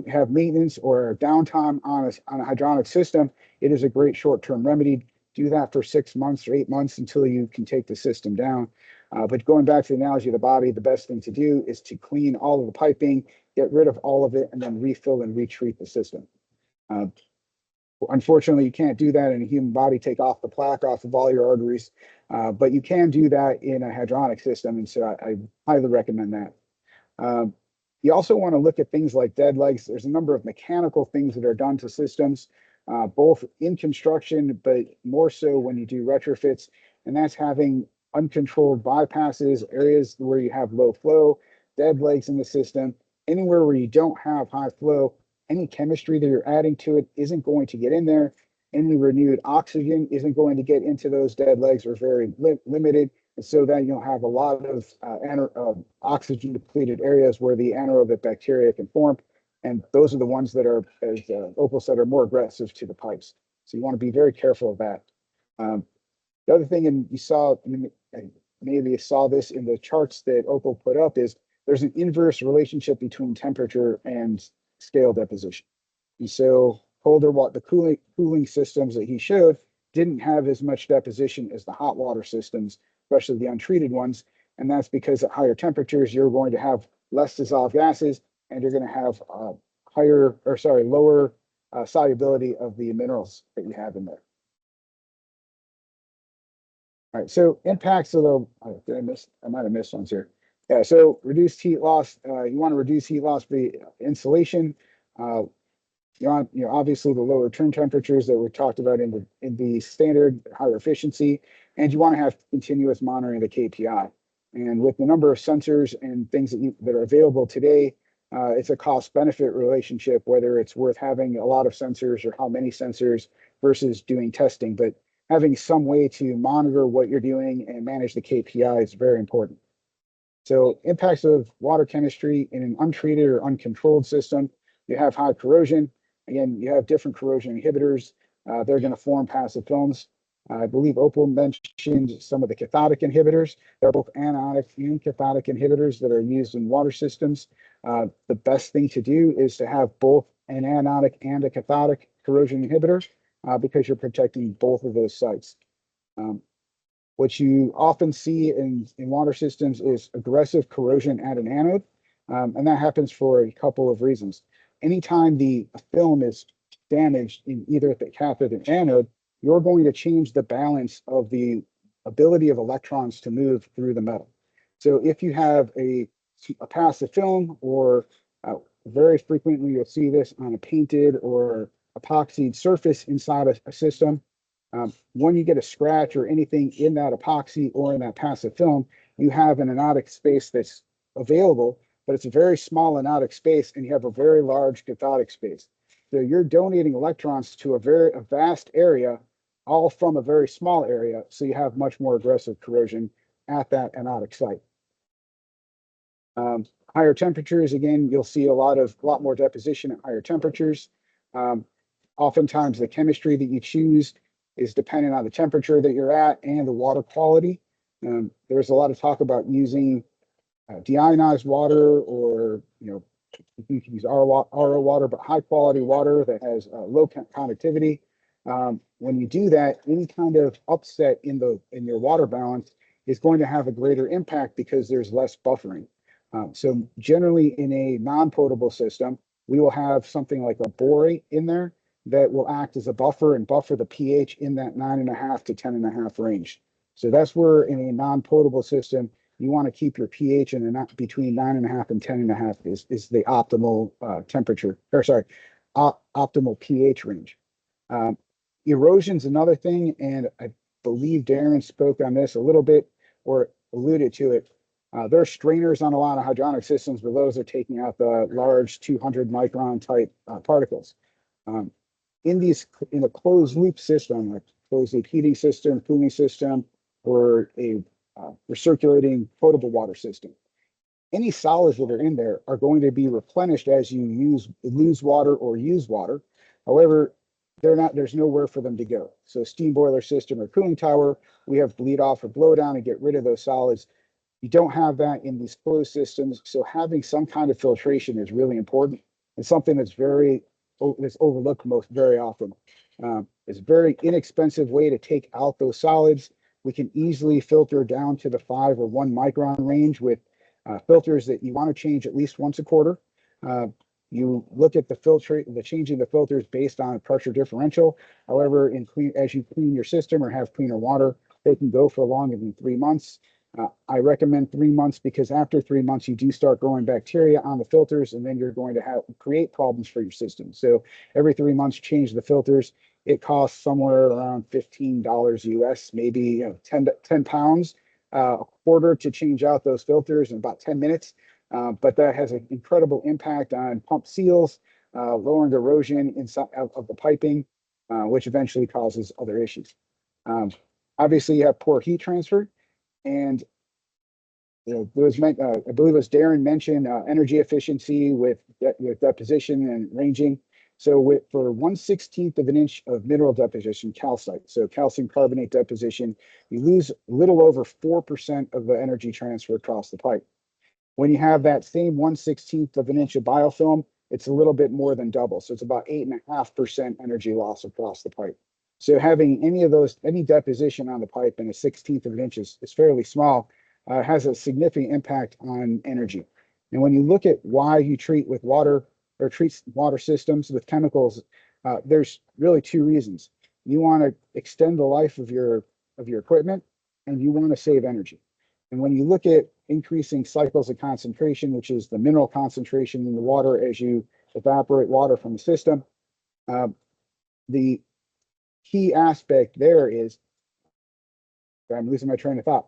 have maintenance or downtime on a hydronic system, it is a great short-term remedy. Do that for 6 months or 8 months until you can take the system down. But going back to the analogy of the body, the best thing to do is to clean all of the piping, get rid of all of it, and then refill and retreat the system. Unfortunately, you can't do that in a human body, take off the plaque off of all your arteries, but you can do that in a hydronic system, and so I highly recommend that. You also want to look at things like dead legs. There's a number of mechanical things that are done to systems, both in construction, but more so when you do retrofits, and that's having uncontrolled bypasses, areas where you have low flow, dead legs in the system, anywhere where you don't have high flow, any chemistry that you're adding to it isn't going to get in there. Any renewed oxygen isn't going to get into those dead legs or very limited. And so then you'll have a lot of oxygen depleted areas where the anaerobic bacteria can form. And those are the ones that are, as Opal said, are more aggressive to the pipes. So you want to be very careful of that. The other thing, and you saw, maybe you saw this in the charts that Opal put up, is there's an inverse relationship between temperature and scale deposition. And so the cooling systems that he showed didn't have as much deposition as the hot water systems, especially the untreated ones. And that's because at higher temperatures, you're going to have less dissolved gases and you're going to have lower solubility of the minerals that you have in there. All right, so impacts of the, I might have missed ones here. Yeah, so reduced heat loss. You want to reduce heat loss by insulation. You want, obviously the lower turn temperatures that we talked about in the standard, higher efficiency, and you want to have continuous monitoring of the KPI. And with the number of sensors and things that are available today, it's a cost-benefit relationship, whether it's worth having a lot of sensors or how many sensors versus doing testing. But having some way to monitor what you're doing and manage the KPI is very important. So impacts of water chemistry in an untreated or uncontrolled system, you have high corrosion. Again, you have different corrosion inhibitors. They're going to form passive films. I believe Opal mentioned some of the cathodic inhibitors. They're both anionic and cathodic inhibitors that are used in water systems. The best thing to do is to have both an anionic and a cathodic corrosion inhibitor because you're protecting both of those sites. What you often see in water systems is aggressive corrosion at an anode, and that happens for a couple of reasons. Anytime the film is damaged in either the cathode or anode, you're going to change the balance of the ability of electrons to move through the metal. So if you have a passive film, or very frequently you'll see this on a painted or epoxied surface inside a system, when you get a scratch or anything in that epoxy or in that passive film, you have an anodic space that's available, but it's a very small anodic space and you have a very large cathodic space. So you're donating electrons to a vast area, all from a very small area. So you have much more aggressive corrosion at that anodic site. Higher temperatures, again, you'll see a lot more deposition at higher temperatures. Oftentimes the chemistry that you choose is dependent on the temperature that you're at and the water quality. There's a lot of talk about using deionized water, or you can use RO water, but high quality water that has low conductivity. When you do that, any kind of upset in your water balance is going to have a greater impact because there's less buffering. So generally in a non-potable system, we will have something like a borate in there that will act as a buffer and buffer the pH in that 9.5 to 10.5 range. So that's where in a non-potable system, you want to keep your pH in between 9.5 and 10.5 is the optimal temperature, or sorry, optimal pH range. Erosion's another thing, and I believe Darren spoke on this a little bit or alluded to it. There are strainers on a lot of hydronic systems, but those are taking out the large 200 micron type particles. In a closed loop system, like closed loop heating system, cooling system, or a recirculating potable water system, any solids that are in there are going to be replenished as you lose water or use water. However, there's nowhere for them to go. So steam boiler system or cooling tower, we have bleed off or blow down and get rid of those solids. You don't have that in these closed systems. So having some kind of filtration is really important, and something that's overlooked very often. It's a very inexpensive way to take out those solids. We can easily filter down to the 5 or 1 micron range with filters that you want to change at least once a quarter. You look at the changing the filters based on pressure differential. However, as you clean your system or have cleaner water, they can go for longer than 3 months. I recommend 3 months because after 3 months, you do start growing bacteria on the filters, and then you're going to create problems for your system. So every 3 months, change the filters. It costs somewhere around $15 US, maybe 10 pounds, a quarter to change out those filters in about 10 minutes. But that has an incredible impact on pump seals, lowering erosion inside of the piping, which eventually causes other issues. Obviously, you have poor heat transfer. And I believe it was Darren mentioned energy efficiency with deposition and ranging. So for 1/16 of an inch of mineral deposition, calcite, so calcium carbonate deposition, you lose a little over 4% of the energy transfer across the pipe. When you have that same 1/16 of an inch of biofilm, it's a little bit more than double. So it's about 8.5% energy loss across the pipe. So having any deposition on the pipe in a 1/16 of an inch is fairly small, has a significant impact on energy. And when you look at why you treat with water or treat water systems with chemicals, there's really 2 reasons. You want to extend the life of your equipment, and you want to save energy. And when you look at increasing cycles of concentration, which is the mineral concentration in the water as you evaporate water from the system, the key aspect there is, I'm losing my train of thought.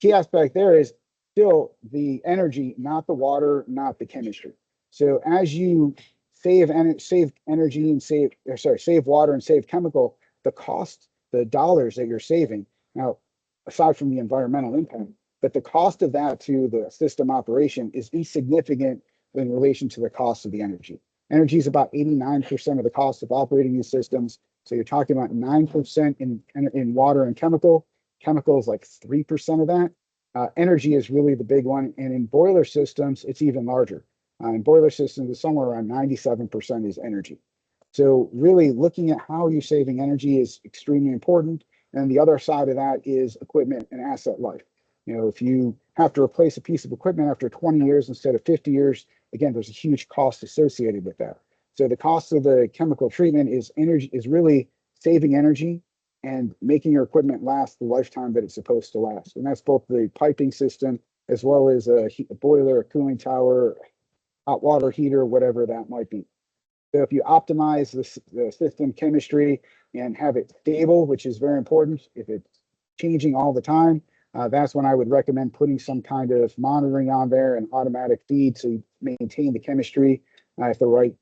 Key aspect there is still the energy, not the water, not the chemistry. So as you save energy and save water and save chemical, the dollars that you're saving, now, aside from the environmental impact, but the cost of that to the system operation is insignificant in relation to the cost of the energy. Energy is about 89% of the cost of operating these systems. So you're talking about 9% in water and chemical. Chemical is like 3% of that. Energy is really the big one. And in boiler systems, it's even larger. In boiler systems, it's somewhere around 97% is energy. So really looking at how you're saving energy is extremely important. And the other side of that is equipment and asset life. If you have to replace a piece of equipment after 20 years instead of 50 years, again, there's a huge cost associated with that. So the cost of the chemical treatment is really saving energy and making your equipment last the lifetime that it's supposed to last. And that's both the piping system as well as a boiler, a cooling tower, hot water heater, whatever that might be. So if you optimize the system chemistry and have it stable, which is very important, if it's changing all the time, that's when I would recommend putting some kind of monitoring on there and automatic feed so you maintain the chemistry at the right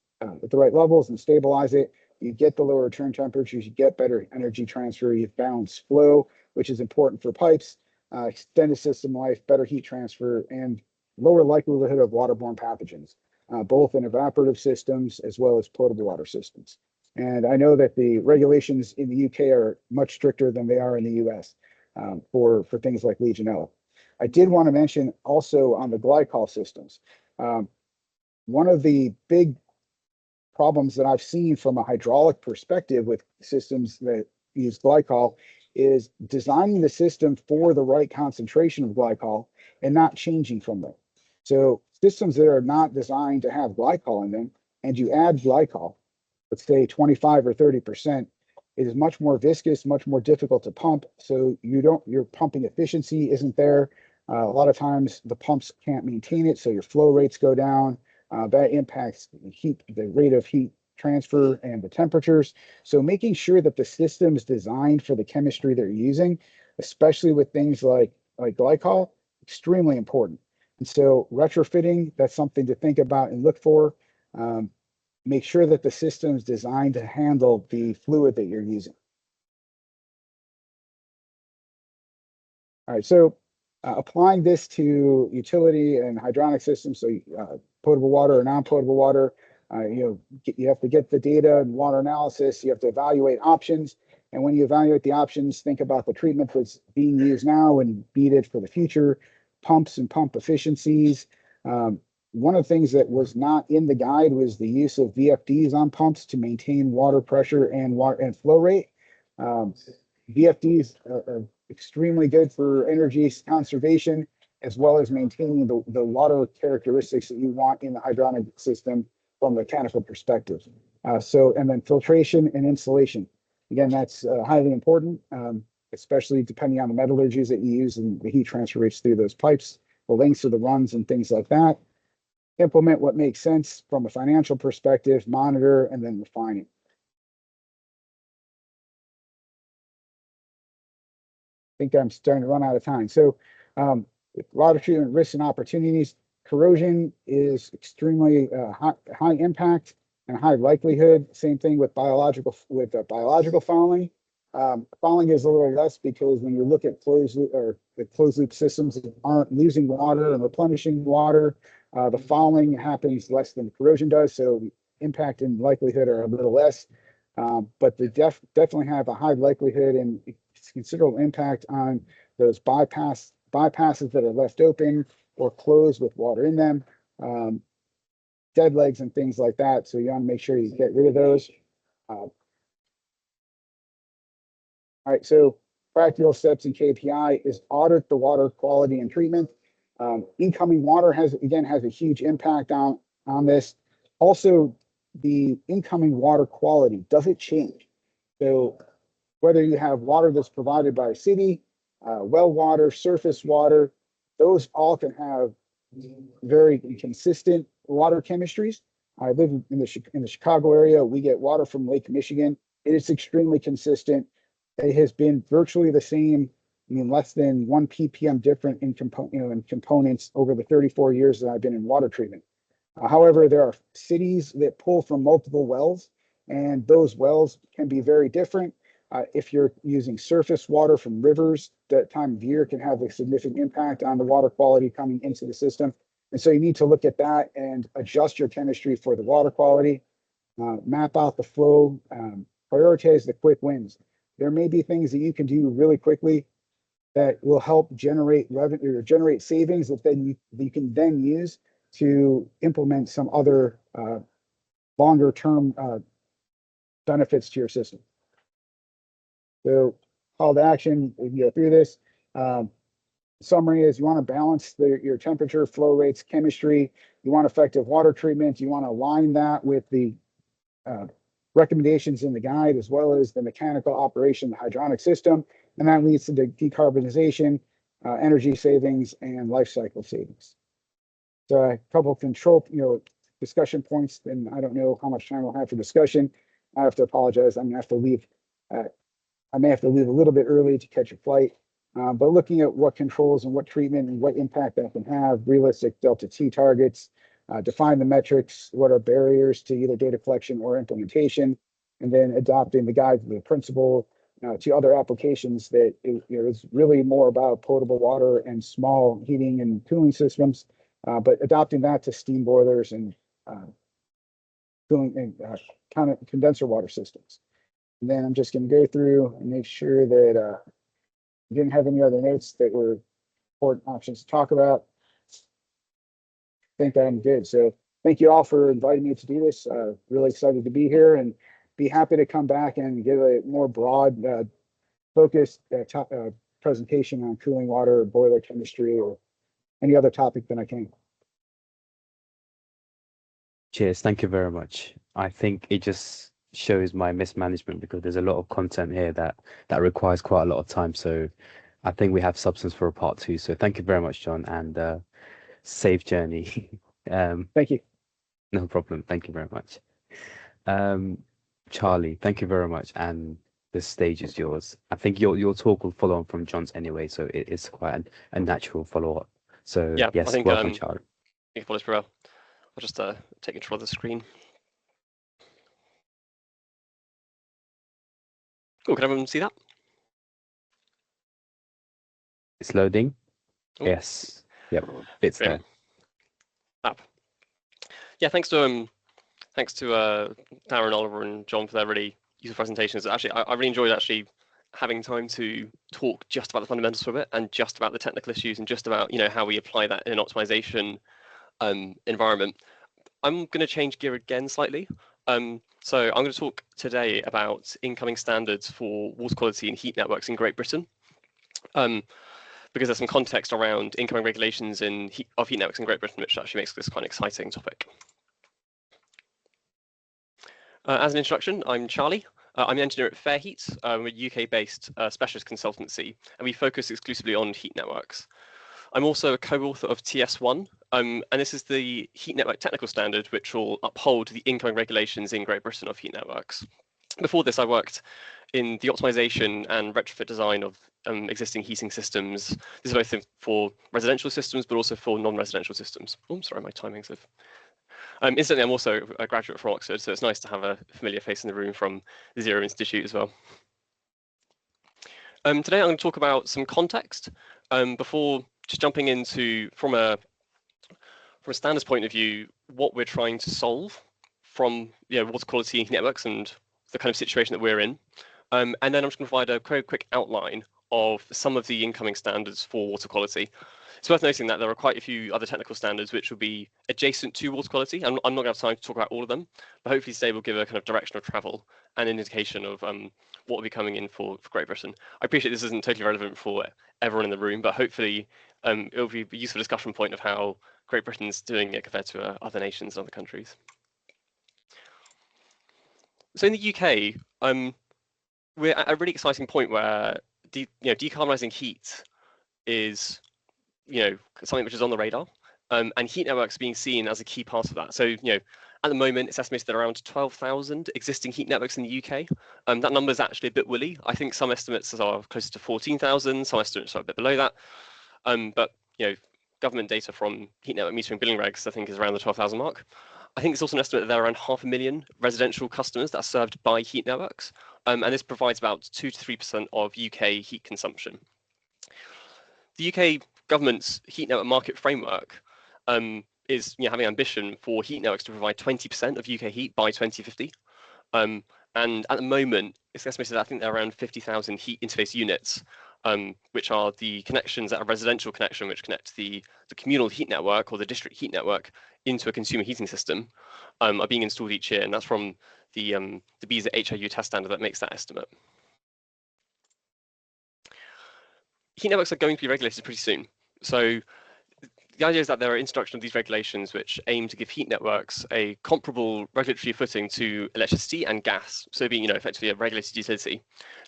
levels and stabilize it. You get the lower return temperatures, you get better energy transfer, you balance flow, which is important for pipes. extended system life, better heat transfer, and lower likelihood of waterborne pathogens, both in evaporative systems as well as potable water systems. And I know that the regulations in the UK are much stricter than they are in the US for things like Legionella. I did want to mention also on the glycol systems. One of the big problems that I've seen from a hydraulic perspective with systems that use glycol is designing the system for the right concentration of glycol and not changing from them. So systems that are not designed to have glycol in them, and you add glycol, let's say 25 or 30%, it is much more viscous, much more difficult to pump. So your pumping efficiency isn't there. A lot of times the pumps can't maintain it, so your flow rates go down. That impacts the rate of heat transfer and the temperatures. So making sure that the system is designed for the chemistry they're using, especially with things like glycol, extremely important. And so retrofitting, that's something to think about and look for. Make sure that the system is designed to handle the fluid that you're using. All right, so applying this to utility and hydronic systems, so potable water or non-potable water, you have to get the data and water analysis. You have to evaluate options, and when you evaluate the options, think about the treatment that's being used now and beat it for the future. Pumps and pump efficiencies. One of the things that was not in the guide was the use of VFDs on pumps to maintain water pressure and flow rate. VFDs are extremely good for energy conservation, as well as maintaining the water characteristics that you want in the hydronic system from a mechanical perspective. And then filtration and insulation. Again, that's highly important, especially depending on the metallurgies that you use and the heat transfer rates through those pipes, the lengths of the runs and things like that. Implement what makes sense from a financial perspective, monitor, and then refine it. I think I'm starting to run out of time. So water treatment risks and opportunities. Corrosion is extremely high impact and high likelihood. Same thing with biological fouling. Fouling is a little less because when you look at closed loop systems that aren't losing water and replenishing water, the fouling happens less than corrosion does. So impact and likelihood are a little less. But they definitely have a high likelihood and considerable impact on those bypasses that are left open or closed with water in them, dead legs and things like that. So you want to make sure you get rid of those. All right, so practical steps and KPI is audit the water quality and treatment. Incoming water has a huge impact on this. Also, the incoming water quality, does it change? So whether you have water that's provided by a city, well water, surface water, those all can have very consistent water chemistries. I live in the Chicago area. We get water from Lake Michigan. It is extremely consistent. It has been virtually the same. I mean, less than 1 ppm different in components over the 34 years that I've been in water treatment. However, there are cities that pull from multiple wells, and those wells can be very different. If you're using surface water from rivers, that time of year can have a significant impact on the water quality coming into the system. And so you need to look at that and adjust your chemistry for the water quality, map out the flow, prioritize the quick wins. There may be things that you can do really quickly that will help generate revenue or generate savings that you can then use to implement some other longer term benefits to your system. So call to action, we can go through this. Summary is you want to balance your temperature, flow rates, chemistry. You want effective water treatment. You want to align that with the recommendations in the guide, as well as the mechanical operation of the hydronic system. And that leads to the decarbonization, energy savings, and life cycle savings. So a couple of discussion points, and I don't know how much time we'll have for discussion. I have to apologize. I'm gonna have to leave. I may have to leave a little bit early to catch a flight. But looking at what controls and what treatment and what impact that can have, realistic delta T targets, define the metrics, what are barriers to either data collection or implementation, and then adopting the guide to the principle, to other applications that is really more about potable water and small heating and cooling systems, but adopting that to steam boilers and cooling and condenser water systems. And then I'm just going to go through and make sure that I didn't have any other notes that were important options to talk about. I think I'm good. So thank you all for inviting me to do this. Really excited to be here and be happy to come back and give a more broad, focused presentation on cooling water, or boiler chemistry, or any other topic that I can. Cheers. Thank you very much. I think it just shows my mismanagement because there's a lot of content here that requires quite a lot of time. So I think we have substance for a part 2. So thank you very much, John, and safe journey. Thank you. No problem. Thank you very much. Charlie, thank you very much. And the stage is yours. I think your talk will follow on from John's anyway, so it's quite a natural follow-up. So yeah, yes, I think, welcome, Charlie. Thank you, Paul, pretty well. I'll just take control of the screen. Cool, can everyone see that? It's loading. Ooh. Yes. Yep. It's there. Up. Yeah, thanks to Darren, Oliver, and John for their really useful presentations. Actually, I really enjoyed having time to talk just about the fundamentals of it and just about the technical issues and just about how we apply that in an optimization environment. I'm going to change gear again slightly. So I'm going to talk today about incoming standards for water quality and heat networks in Great Britain. Because there's some context around incoming regulations of heat networks in Great Britain, which actually makes this quite an exciting topic. As an introduction, I'm Charlie. I'm an engineer at Fairheat. We're a UK-based specialist consultancy, and we focus exclusively on heat networks. I'm also a co-author of TS1, and this is the heat network technical standard, which will uphold the incoming regulations in Great Britain of heat networks. Before this, I worked in the optimization and retrofit design of existing heating systems. This is both for residential systems, but also for non-residential systems. Oh, sorry, my timings have... Incidentally, I'm also a graduate from Oxford, so it's nice to have a familiar face in the room from the Zero Institute as well. Today, I'm going to talk about some context before just jumping into, from a standards point of view, what we're trying to solve from water quality and heat networks and the kind of situation that we're in. And then I'm just going to provide a very quick outline of some of the incoming standards for water quality. It's worth noting that there are quite a few other technical standards which will be adjacent to water quality. I'm not going to have time to talk about all of them, but hopefully today will give a kind of direction of travel and an indication of what will be coming in for Great Britain. I appreciate this isn't totally relevant for everyone in the room, but hopefully it will be a useful discussion point of how Great Britain's doing it compared to other nations and other countries. So in the UK, we're at a really exciting point where decarbonising heat is something which is on the radar, and heat networks being seen as a key part of that. So at the moment it's estimated that around 12,000 existing heat networks in the UK. That number is actually a bit woolly. I think some estimates are closer to 14,000, some estimates are a bit below that. But government data from heat network metering billing regs I think is around the 12,000 mark. I think it's also an estimate that there are around 500,000 residential customers that are served by heat networks, and this provides about 2 to 3% of UK heat consumption. The UK government's heat network market framework is having ambition for heat networks to provide 20% of UK heat by 2050. And at the moment, it's estimated that I think there are around 50,000 heat interface units, which are the connections that are residential connection, which connect the communal heat network or the district heat network into a consumer heating system, are being installed each year, and that's from the BSE HIU test standard that makes that estimate. Heat networks are going to be regulated pretty soon. So the idea is that there are introduction of these regulations which aim to give heat networks a comparable regulatory footing to electricity and gas, so being effectively a regulated utility,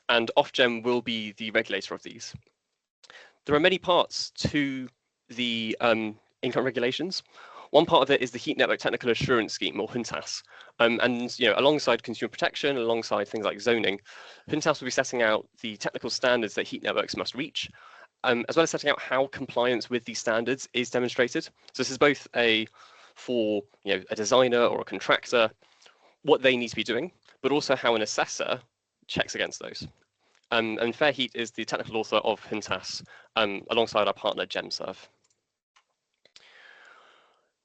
and Ofgem will be the regulator of these. There are many parts to the income regulations. One part of it is the Heat Network Technical Assurance Scheme, or HNTAS, and alongside consumer protection, alongside things like zoning, HNTAS will be setting out the technical standards that heat networks must reach, as well as setting out how compliance with these standards is demonstrated. So this is both for a designer or a contractor, what they need to be doing, but also how an assessor checks against those. And Fair Heat is the technical author of HINTAS, alongside our partner GemServe.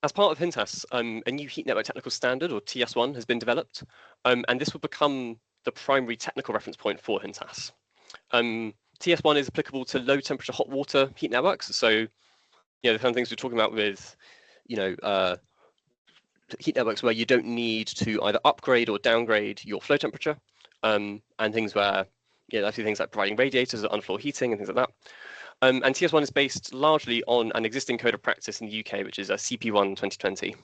As part of HINTAS, a new heat network technical standard, or TS1, has been developed, and this will become the primary technical reference point for HINTAS. TS1 is applicable to low temperature hot water heat networks. So, the kind of things we're talking about with, heat networks where you don't need to either upgrade or downgrade your flow temperature, and things where, actually things like providing radiators or underfloor heating and things like that. And TS1 is based largely on an existing code of practice in the UK, which is a CP1 2020.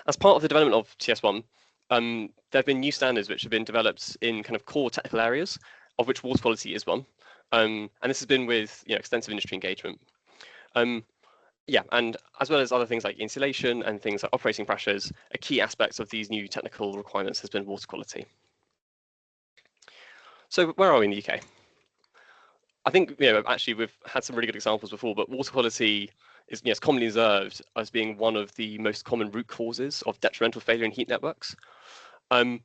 As part of the development of TS1, there have been new standards which have been developed in kind of core technical areas, of which water quality is one. And this has been with extensive industry engagement. And as well as other things like insulation and things like operating pressures, a key aspect of these new technical requirements has been water quality. So where are we in the UK? I think actually we've had some really good examples before, but water quality is commonly observed as being one of the most common root causes of detrimental failure in heat networks. And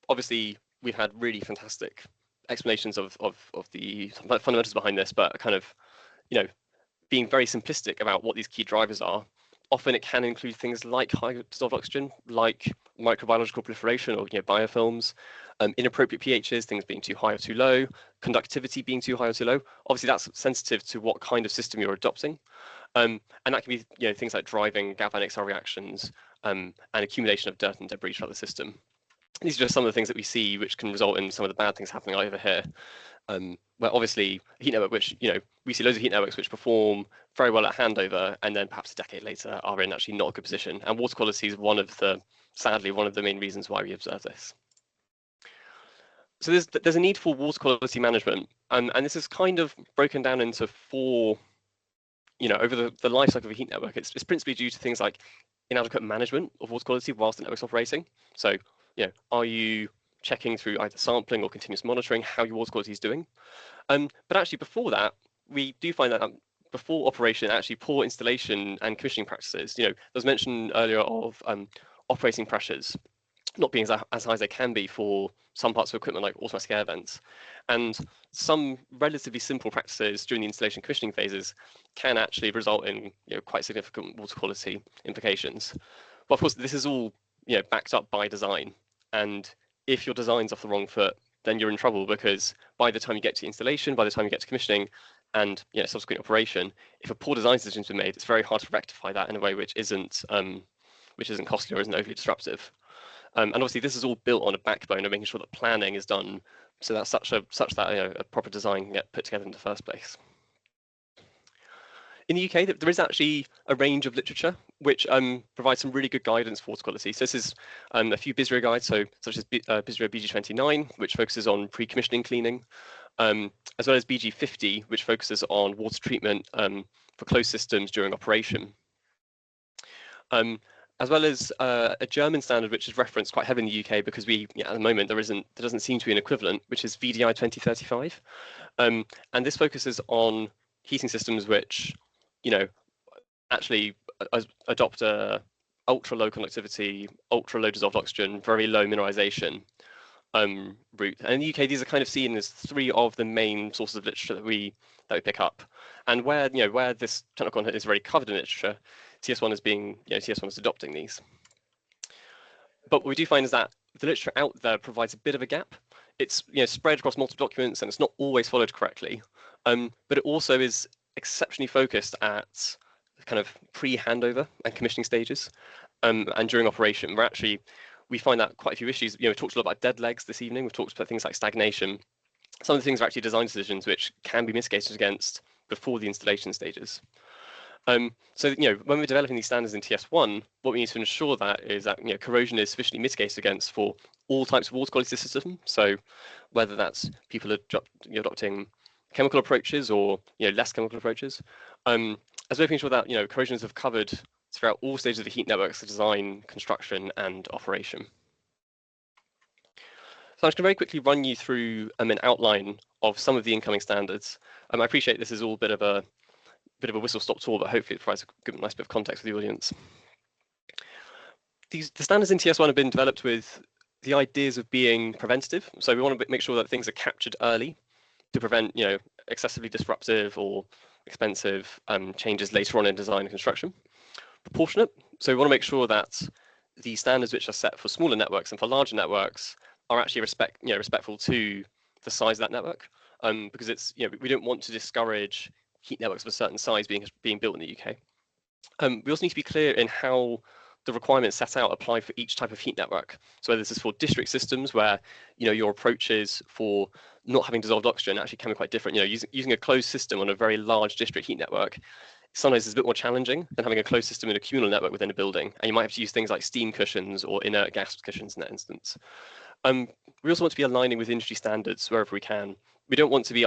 obviously we've had really fantastic explanations of the fundamentals behind this, but kind of being very simplistic about what these key drivers are. Often it can include things like high dissolved oxygen, like microbiological proliferation or biofilms, inappropriate pHs, things being too high or too low, conductivity being too high or too low. Obviously, that's sensitive to what kind of system you're adopting, and that can be things like driving galvanic cell reactions and accumulation of dirt and debris throughout the system. These are just some of the things that we see which can result in some of the bad things happening over here. Where obviously a heat network, which we see loads of heat networks which perform very well at handover, and then perhaps a decade later are in actually not a good position. And water quality is sadly one of the main reasons why we observe this. So there's a need for water quality management, and this is kind of broken down into four. Over the life cycle of a heat network, it's principally due to things like inadequate management of water quality whilst the network's operating. So are you checking through either sampling or continuous monitoring how your water quality is doing? But actually before that, we do find that before operation, actually poor installation and commissioning practices. There was mention earlier of operating pressures not being as high as they can be for some parts of equipment like automatic air vents. And some relatively simple practices during the installation commissioning phases can actually result in quite significant water quality implications. But of course, this is all backed up by design. And if your design's off the wrong foot, then you're in trouble, because by the time you get to installation, by the time you get to commissioning and subsequent operation, if a poor design decision's been made, it's very hard to rectify that in a way which isn't costly or isn't overly disruptive. And obviously this is all built on a backbone of making sure that planning is done so that such that a proper design can get put together in the first place. In the UK, there is actually a range of literature which provides some really good guidance for water quality. So this is a few BISRIA guides, such as BISRIA BG29, which focuses on pre-commissioning cleaning, as well as BG50, which focuses on water treatment for closed systems during operation. As well as a German standard which is referenced quite heavily in the UK, because at the moment there doesn't seem to be an equivalent, which is VDI 2035, and this focuses on heating systems which actually adopt a ultra low conductivity, ultra low dissolved oxygen, very low mineralization route. And in the UK, these are kind of seen as three of the main sources of literature that we pick up, and where this technical content is already covered in literature, TS1 is TS1 is adopting these. But what we do find is that the literature out there provides a bit of a gap. It's spread across multiple documents and it's not always followed correctly. But it also is exceptionally focused at kind of pre-handover and commissioning stages, and during operation. We find that quite a few issues. We talked a lot about dead legs this evening. We've talked about things like stagnation. Some of the things are actually design decisions which can be mitigated against before the installation stages. So when we're developing these standards in TS1, what we need to ensure is that corrosion is sufficiently mitigated against for all types of water quality system. So whether that's people adopting chemical approaches or less chemical approaches, as well as making sure that corrosions have covered throughout all stages of the heat networks, the design, construction, and operation. So I'm just going to very quickly run you through an outline of some of the incoming standards. I appreciate this is all a bit of a whistle-stop tour, but hopefully it provides a nice bit of context for the audience. The standards in TS1 have been developed with the ideas of being preventative. So we want to make sure that things are captured early to prevent, excessively disruptive or expensive changes later on in design and construction. Proportionate. So we want to make sure that the standards which are set for smaller networks and for larger networks are actually respectful to the size of that network. Because it's, we don't want to discourage heat networks of a certain size being built in the UK. We also need to be clear in how the requirements set out apply for each type of heat network. So whether this is for district systems where your approaches for not having dissolved oxygen actually can be quite different. Using a closed system on a very large district heat network sometimes is a bit more challenging than having a closed system in a communal network within a building. And you might have to use things like steam cushions or inert gas cushions in that instance. We also want to be aligning with industry standards wherever we can. We don't want to be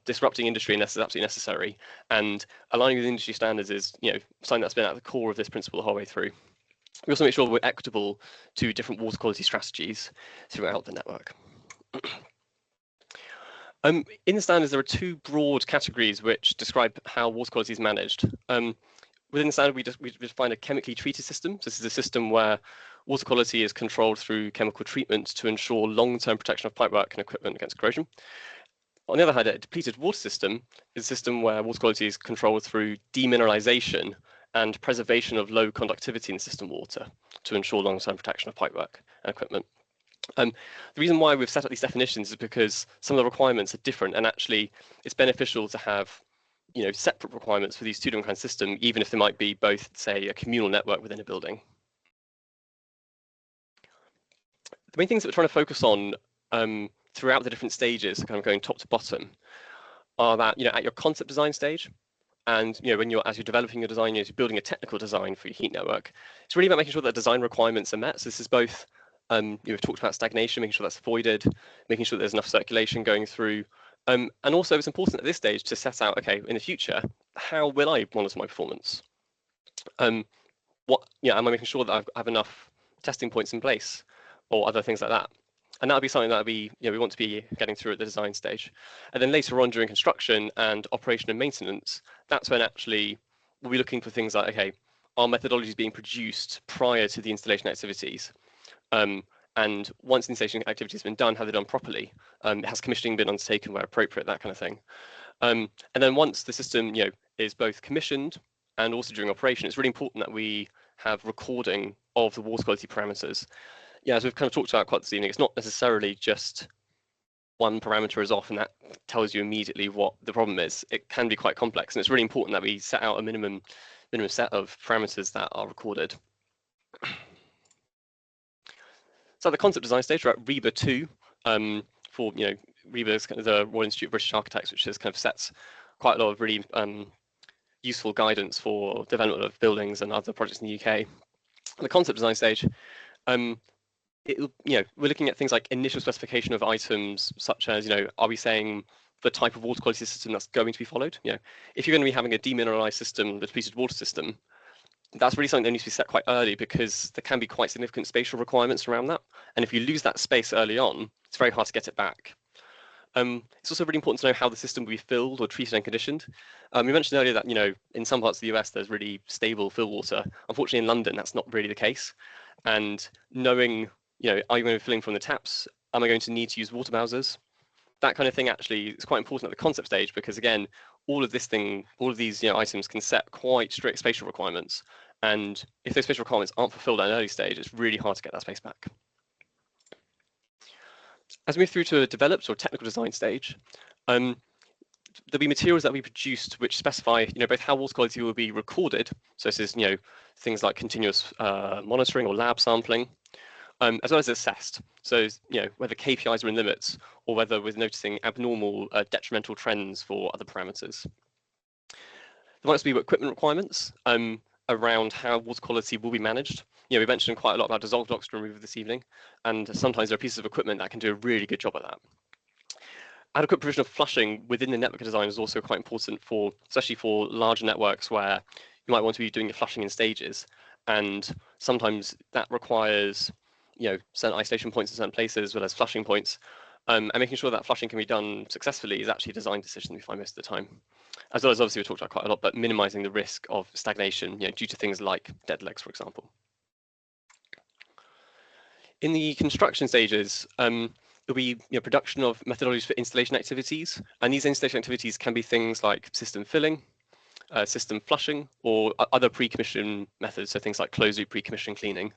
disrupting industry unless it's absolutely necessary. And aligning with industry standards is something that's been at the core of this principle the whole way through. We also make sure we're equitable to different water quality strategies throughout the network. In the standards, there are two broad categories which describe how water quality is managed. Within the standard, we define a chemically treated system. So this is a system where water quality is controlled through chemical treatment to ensure long-term protection of pipework and equipment against corrosion. On the other hand, a depleted water system is a system where water quality is controlled through demineralization and preservation of low conductivity in system water to ensure long-term protection of pipework and equipment. The reason why we've set up these definitions is because some of the requirements are different, and actually it's beneficial to have separate requirements for these two different kinds of systems, even if there might be both, say, a communal network within a building. The main things that we're trying to focus on throughout the different stages, kind of going top to bottom, are that at your concept design stage, and as you're developing your design, you're building a technical design for your heat network. It's really about making sure that design requirements are met. So this is both, we've talked about stagnation, making sure that's avoided, making sure there's enough circulation going through, and also it's important at this stage to set out, okay, in the future, how will I monitor my performance? Am I making sure that I have enough testing points in place, or other things like that? And that would be something that we want to be getting through at the design stage. And then later on during construction and operation and maintenance, that's when actually we'll be looking for things like, okay, are methodologies being produced prior to the installation activities? And once the installation activity has been done, have they done properly? Has commissioning been undertaken where appropriate, that kind of thing. And then once the system is both commissioned and also during operation, it's really important that we have recording of the water quality parameters. As we've kind of talked about quite this evening, it's not necessarily just one parameter is off and that tells you immediately what the problem is. It can be quite complex, and it's really important that we set out a minimum set of parameters that are recorded. So at the concept design stage, we're at REBA 2 for REBA is kind of the Royal Institute of British Architects, which has kind of sets quite a lot of really useful guidance for development of buildings and other projects in the UK. At the concept design stage, we're looking at things like initial specification of items, such as are we saying the type of water quality system that's going to be followed? If you're going to be having a demineralized system, the depleted water system, that's really something that needs to be set quite early, because there can be quite significant spatial requirements around that. And if you lose that space early on, it's very hard to get it back. It's also really important to know how the system will be filled or treated and conditioned. We mentioned earlier that in some parts of the US there's really stable fill water. Unfortunately, in London that's not really the case. And knowing are you going to be filling from the taps? Am I going to need to use water bowsers? That kind of thing actually is quite important at the concept stage, because again, all of these items can set quite strict spatial requirements. And if those spatial requirements aren't fulfilled at an early stage, it's really hard to get that space back. As we move through to a developed or technical design stage, there'll be materials that we produced which specify both how water quality will be recorded. So this is things like continuous monitoring or lab sampling, as well as assessed. So whether KPIs are in limits or whether we're noticing abnormal detrimental trends for other parameters. There might also be equipment requirements around how water quality will be managed. We mentioned quite a lot about dissolved oxygen removal this evening, and sometimes there are pieces of equipment that can do a really good job at that. Adequate provision of flushing within the network design is also quite important especially for larger networks where you might want to be doing your flushing in stages, and sometimes that requires certain isolation points in certain places as well as flushing points, and making sure that flushing can be done successfully is actually a design decision we find most of the time. As well as obviously we talked about quite a lot, but minimizing the risk of stagnation due to things like dead legs, for example. In the construction stages, there'll be production of methodologies for installation activities, and these installation activities can be things like system filling, system flushing, or other pre-commission methods, so things like closed-loop pre-commission cleaning.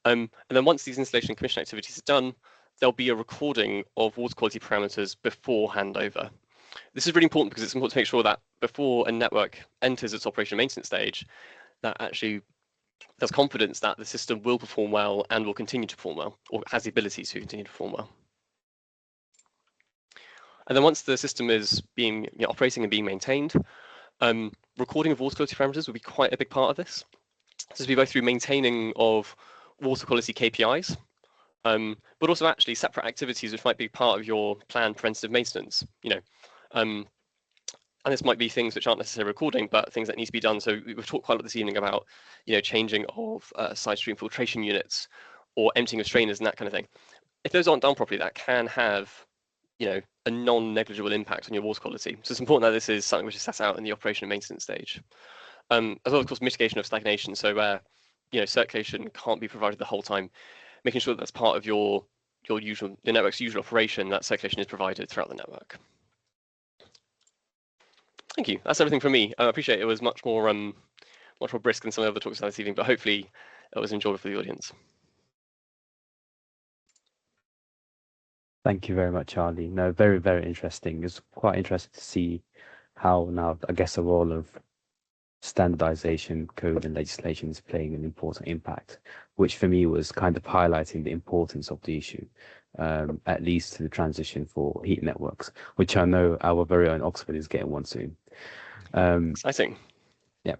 And then once these installation and commission activities are done, there'll be a recording of water quality parameters before handover. This is really important because it's important to make sure that before a network enters its operation and maintenance stage, that actually there's confidence that the system will perform well and will continue to perform well, or has the ability to continue to perform well. And then once the system is being operating and being maintained, recording of water quality parameters will be quite a big part of this. This will be both through maintaining of water quality KPIs, but also actually separate activities which might be part of your planned preventative maintenance. And this might be things which aren't necessarily recording, but things that need to be done. So we've talked quite a lot this evening about, changing of side stream filtration units or emptying of strainers and that kind of thing. If those aren't done properly, that can have, a non-negligible impact on your water quality. So it's important that this is something which is set out in the operation and maintenance stage. As well, of course, mitigation of stagnation. So where, circulation can't be provided the whole time, making sure that that's part of your network's usual operation, that circulation is provided throughout the network. Thank you. That's everything from me. I appreciate it was much more brisk than some of the other talks this evening, but hopefully it was enjoyable for the audience. Thank you very much, Charlie. No, very, very interesting. It's quite interesting to see how now, I guess, the role of standardization, code and legislation is playing an important impact, which for me was kind of highlighting the importance of the issue, at least to the transition for heat networks, which I know our very own Oxford is getting one soon. Exciting. Yeah.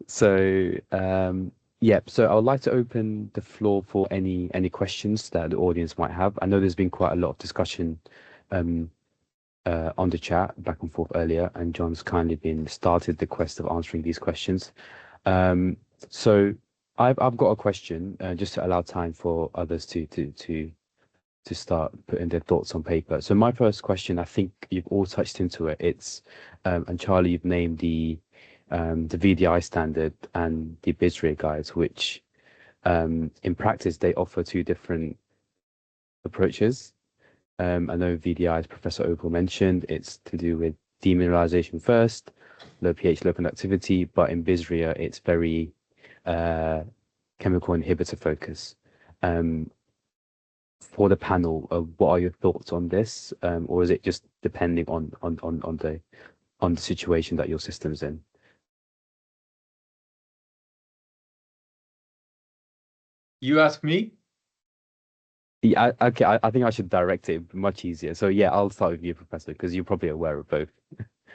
So I would like to open the floor for any questions that the audience might have. I know there's been quite a lot of discussion on the chat back and forth earlier, and John's kindly started the quest of answering these questions. So I've got a question just to allow time for others to start putting their thoughts on paper. So my first question, I think you've all touched into it. It's and Charlie, you've named the VDI standard and the MASHRAE guides, which in practice they offer two different approaches. I know VDI, as Professor Opel mentioned, it's to do with demineralization first, low pH, low conductivity, but in MASHRAE it's very chemical inhibitor focus. For the panel, what are your thoughts on this, or is it just depending on the situation that your system's in? You ask me? Yeah, okay. I think I should direct it much easier. So yeah, I'll start with you, Professor, because you're probably aware of both.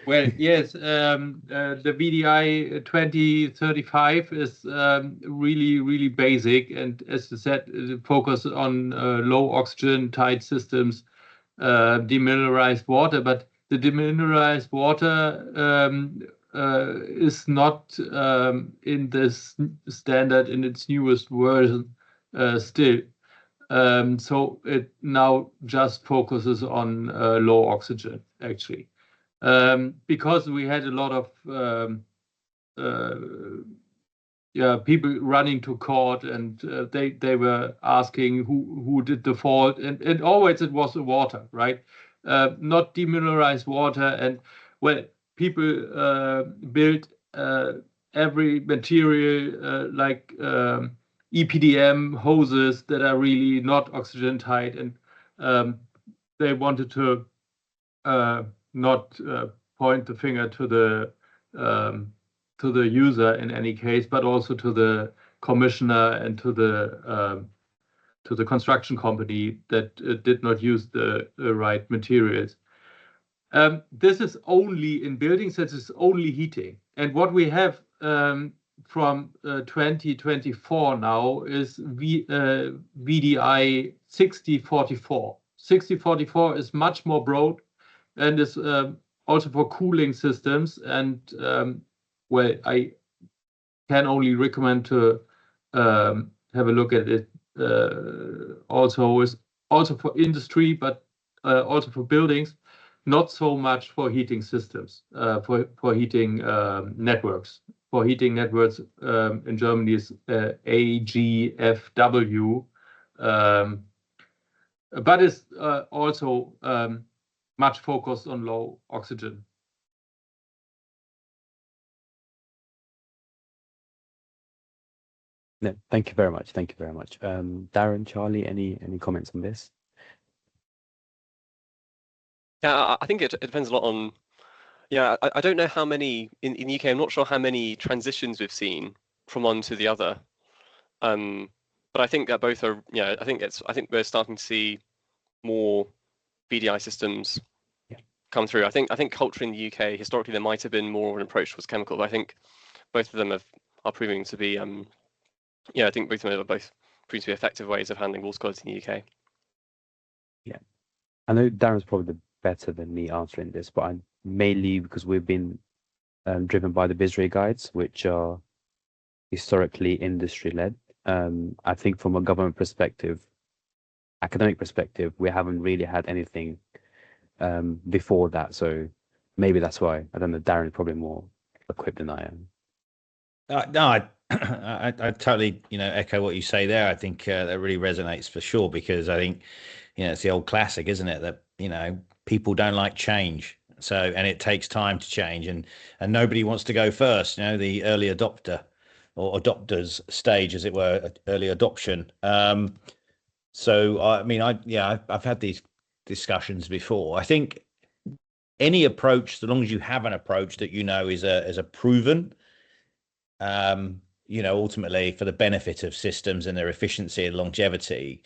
Well, yes, the VDI 2035 is really, really basic, and as you said, focus on low oxygen tight systems, demineralized water. But the demineralized water is not in this standard in its newest version still. So it now just focuses on low oxygen, actually. Because we had a lot of people running to court, and they were asking who did the fault, and always it was the water, right? Not demineralized water, and well, people built every material like EPDM hoses that are really not oxygen tight, and they wanted to not point the finger to the user in any case, but also to the commissioner and to the construction company that did not use the right materials. This is only in buildings. This is only heating, and what we have from 2024 now is VDI 6044. 6044 is much more broad, and is also for cooling systems. And well, I can only recommend to have a look at it. Also is also for industry, but also for buildings. Not so much for heating systems, for heating networks, for heating networks in Germany is AGFW, but it's also much focused on low oxygen. No, thank you very much. Thank you very much. Darren, Charlie, any comments on this? Yeah, I think it depends a lot on. Yeah, I don't know how many in the UK. I'm not sure how many transitions we've seen from one to the other. But I think that both are. Yeah, I think we're starting to see more VDI systems come through. I think culture in the UK historically there might have been more of an approach towards chemical, but I think both of them are proving to be. I think both of them are both proving to be effective ways of handling water quality in the UK. Yeah, I know Darren's probably better than me answering this, but I'm mainly because we've been driven by the BISRE guides, which are historically industry-led. I think from a government perspective, academic perspective, we haven't really had anything before that. So maybe that's why. I don't know, Darren's probably more equipped than I am. No, I totally, echo what you say there. I think that really resonates for sure, because I think, it's the old classic, isn't it? That, people don't like change. So, and it takes time to change, and nobody wants to go first, the early adopter or adopters stage, as it were, early adoption. So, I mean, I've had these discussions before. I think any approach, so long as you have an approach that, is a proven, ultimately for the benefit of systems and their efficiency and longevity,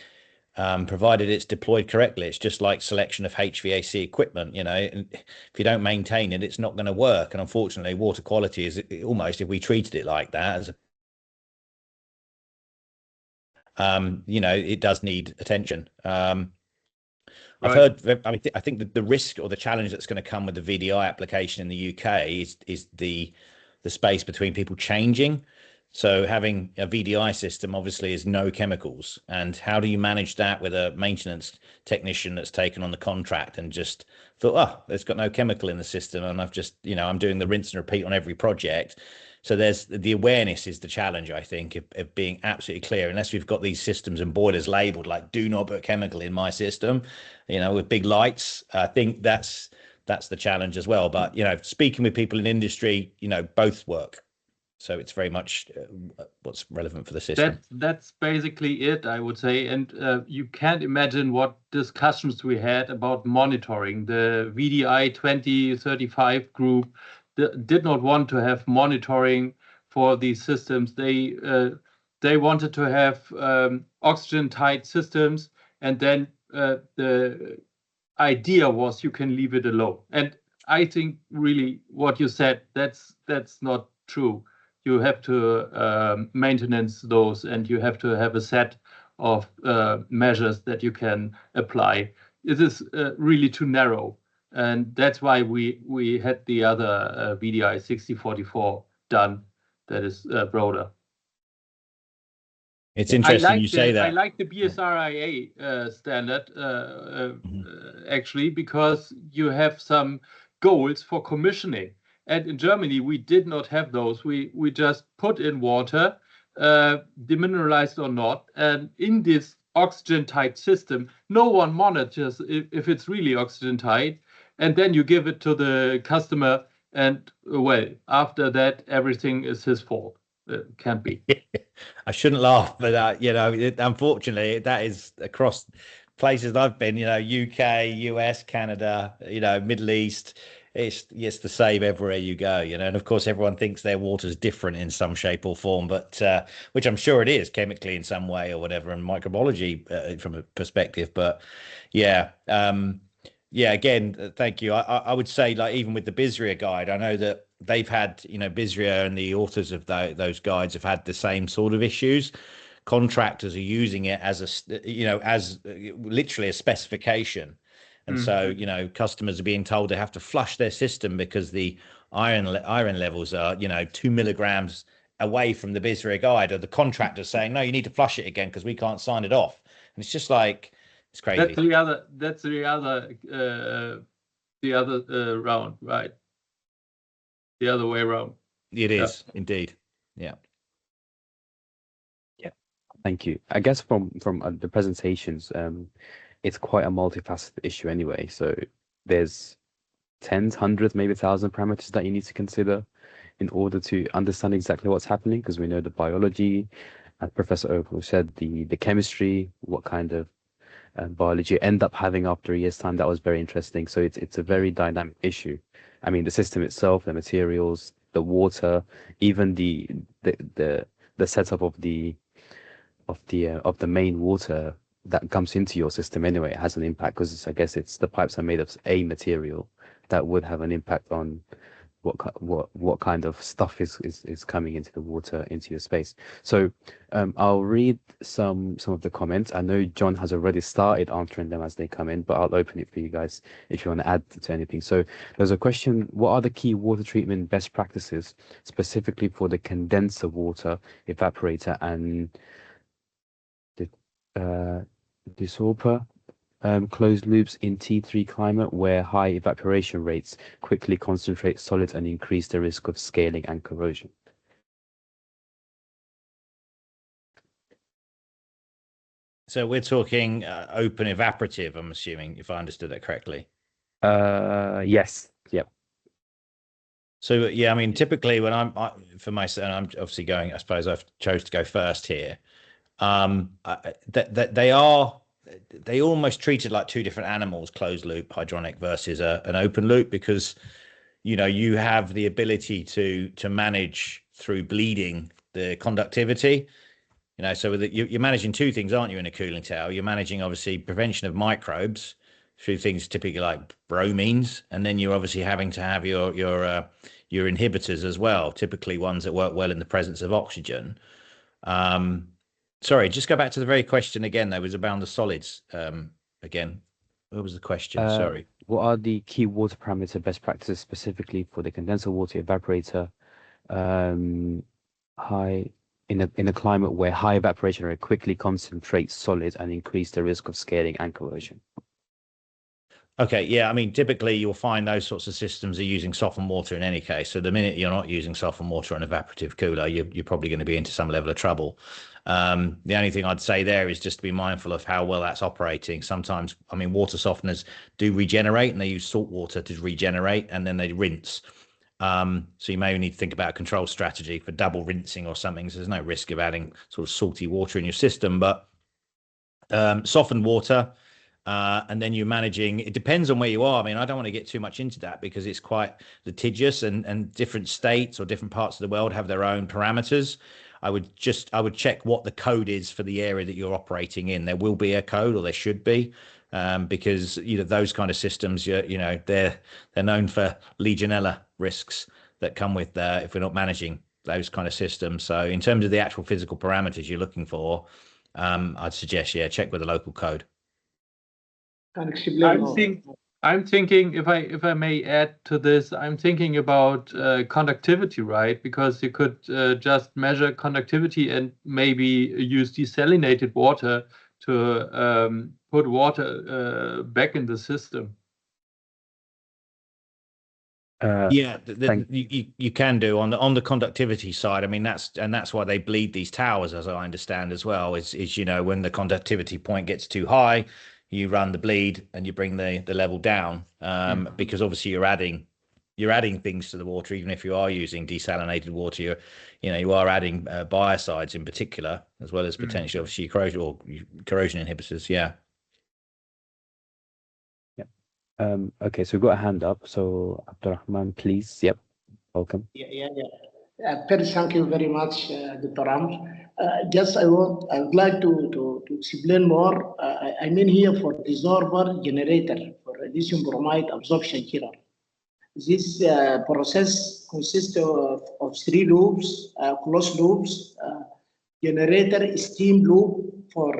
provided it's deployed correctly. It's just like selection of HVAC equipment, and if you don't maintain it, it's not going to work. And unfortunately, water quality is almost, if we treated it like that, as it does need attention. I've heard, I think that the risk or the challenge that's going to come with the VDI application in the UK is the space between people changing. So having a VDI system obviously is no chemicals. And how do you manage that with a maintenance technician that's taken on the contract and just thought, there's got no chemical in the system, and I've just, I'm doing the rinse and repeat on every project. So there's the awareness is the challenge, I think, of being absolutely clear. Unless we've got these systems and boilers labeled like, do not put chemical in my system, with big lights. I think that's the challenge as well. But, speaking with people in industry, both work. So it's very much what's relevant for the system. That's basically it, I would say. And you can't imagine what discussions we had about monitoring. The VDI 2035 group did not want to have monitoring for these systems. They wanted to have oxygen-tight systems, and then the idea was you can leave it alone. And I think really what you said, that's not true. You have to maintenance those, and you have to have a set of measures that you can apply. It is really too narrow, and that's why we had the other VDI 6044 done that is broader. It's interesting you say that. I like the BSRIA standard actually, because you have some goals for commissioning. And in Germany, we did not have those. We just put in water, demineralized or not. And in this oxygen-tight system, no one monitors if it's really oxygen-tight. And then you give it to the customer, and well, after that, everything is his fault. It can't be. I shouldn't laugh, but unfortunately, that is across places I've been. UK, US, Canada, Middle East. It's the same everywhere you go, and of course everyone thinks their water's different in some shape or form, but which I'm sure it is chemically in some way or whatever, and microbiology from a perspective. But again, thank you. I would say, like, even with the BISRE guide, I know that they've had, BISRE and the authors of those guides have had the same sort of issues. Contractors are using it as as literally a specification. And so, customers are being told they have to flush their system because the iron levels are, 2 milligrams away from the BISRE guide, or the contractor saying, no, you need to flush it again because we can't sign it off. And it's just like, it's crazy. That's the other round, right? The other way around. It is indeed. Yeah. Thank you. I guess from the presentations, it's quite a multifaceted issue anyway. So there's tens, hundreds, maybe 1,000 parameters that you need to consider in order to understand exactly what's happening, because we know the biology, as Professor Opal said, the chemistry, what kind of biology you end up having after a year's time. That was very interesting. So it's a very dynamic issue. I mean, the system itself, the materials, the water, even the setup of the main water that comes into your system anyway, it has an impact, because I guess the pipes are made of a material that would have an impact on what kind of stuff is coming into the water, into your space. So I'll read some of the comments. I know John has already started answering them as they come in, but I'll open it for you guys if you want to add to anything. So there's a question: what are the key water treatment best practices specifically for the condenser water evaporator and desorber closed loops in T3 climate where high evaporation rates quickly concentrate solids and increase the risk of scaling and corrosion? So we're talking open evaporative, I'm assuming, if I understood that correctly. Yes. Yep. So yeah, I mean, typically when for myself, and I'm obviously going, I suppose I've chose to go first here. That they almost treated like two different animals, closed loop hydronic versus an open loop, because you have the ability to manage through bleeding the conductivity. So you're managing two things, aren't you, in a cooling tower? You're managing obviously prevention of microbes through things typically like bromines, and then you're obviously having to have your inhibitors as well, typically ones that work well in the presence of oxygen. Sorry, just go back to the very question again. That was about the solids. Again, what was the question? Sorry. What are the key water parameter best practices specifically for the condenser water evaporator, high in a climate where high evaporation rate quickly concentrates solids and increase the risk of scaling and corrosion? Okay, yeah, I mean, typically you'll find those sorts of systems are using softened water in any case. So the minute you're not using softened water on an evaporative cooler, you're probably going to be into some level of trouble. The only thing I'd say there is just to be mindful of how well that's operating. Sometimes, I mean, water softeners do regenerate, and they use salt water to regenerate, and then they rinse. So you may need to think about a control strategy for double rinsing or something. So there's no risk of adding sort of salty water in your system, but softened water. And then you're managing, it depends on where you are. I mean, I don't want to get too much into that because it's quite litigious, and different states or different parts of the world have their own parameters. I would check what the code is for the area that you're operating in. There will be a code, or there should be, because those kind of systems, they're known for Legionella risks that come with if we're not managing those kind of systems. So in terms of the actual physical parameters you're looking for, I'd suggest check with the local code. I'm thinking, if I may add to this, I'm thinking about conductivity, right? Because you could just measure conductivity and maybe use desalinated water to put water back in the system. You can do on the conductivity side. I mean, that's why they bleed these towers, as I understand as well. Is when the conductivity point gets too high, you run the bleed and you bring the level down, because obviously you're adding things to the water. Even if you are using desalinated water, you are adding biocides in particular, as well as potentially obviously corrosion inhibitors. Yeah. Okay, so we've got a hand up. So Abdurrahman, please. Yep. Welcome. First, thank you very much, Dr. Rams. I would like to explain more. I mean here for desorber generator for lithium bromide absorption killer. This process consists of 3 loops, closed loops, generator steam loop for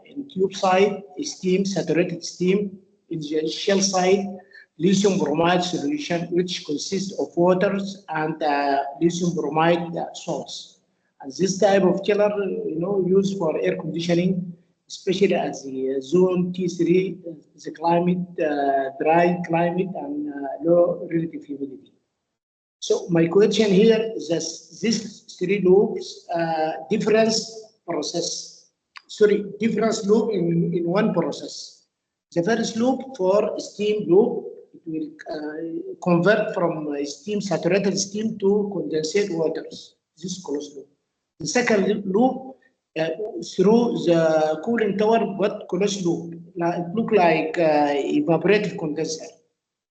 in tube side, steam, saturated steam, in the shell side, lithium bromide solution, which consists of waters and lithium bromide salts. And this type of killer, used for air conditioning, especially at the zone T3, the climate, dry climate and low relative humidity. So my question here is that these three loops, difference loop in one process. The first loop for steam loop, it will convert from steam, saturated steam to condensate waters. This is closed loop. The second loop through the cooling tower, but closed loop. It look like evaporative condenser.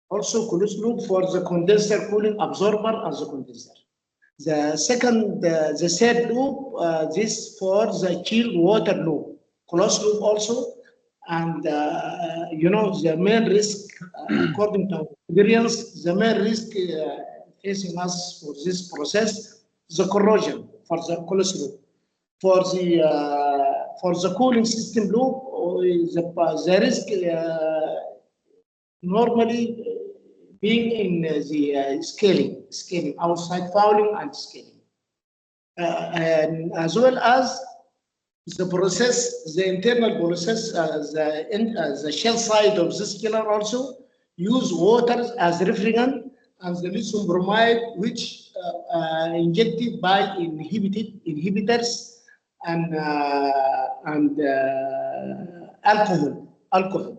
Also closed loop for the condenser cooling absorber as a condenser. The third loop, this for the chilled water loop, closed loop also. And the main risk, according to our experience, the main risk facing us for this process is the corrosion for the closed loop. For the cooling system loop, the risk normally being in the scaling, outside fouling and scaling. And as well as the process, the internal process, the shell side of this killer also use water as refrigerant and the lithium bromide, which injected by inhibitors and alcohol.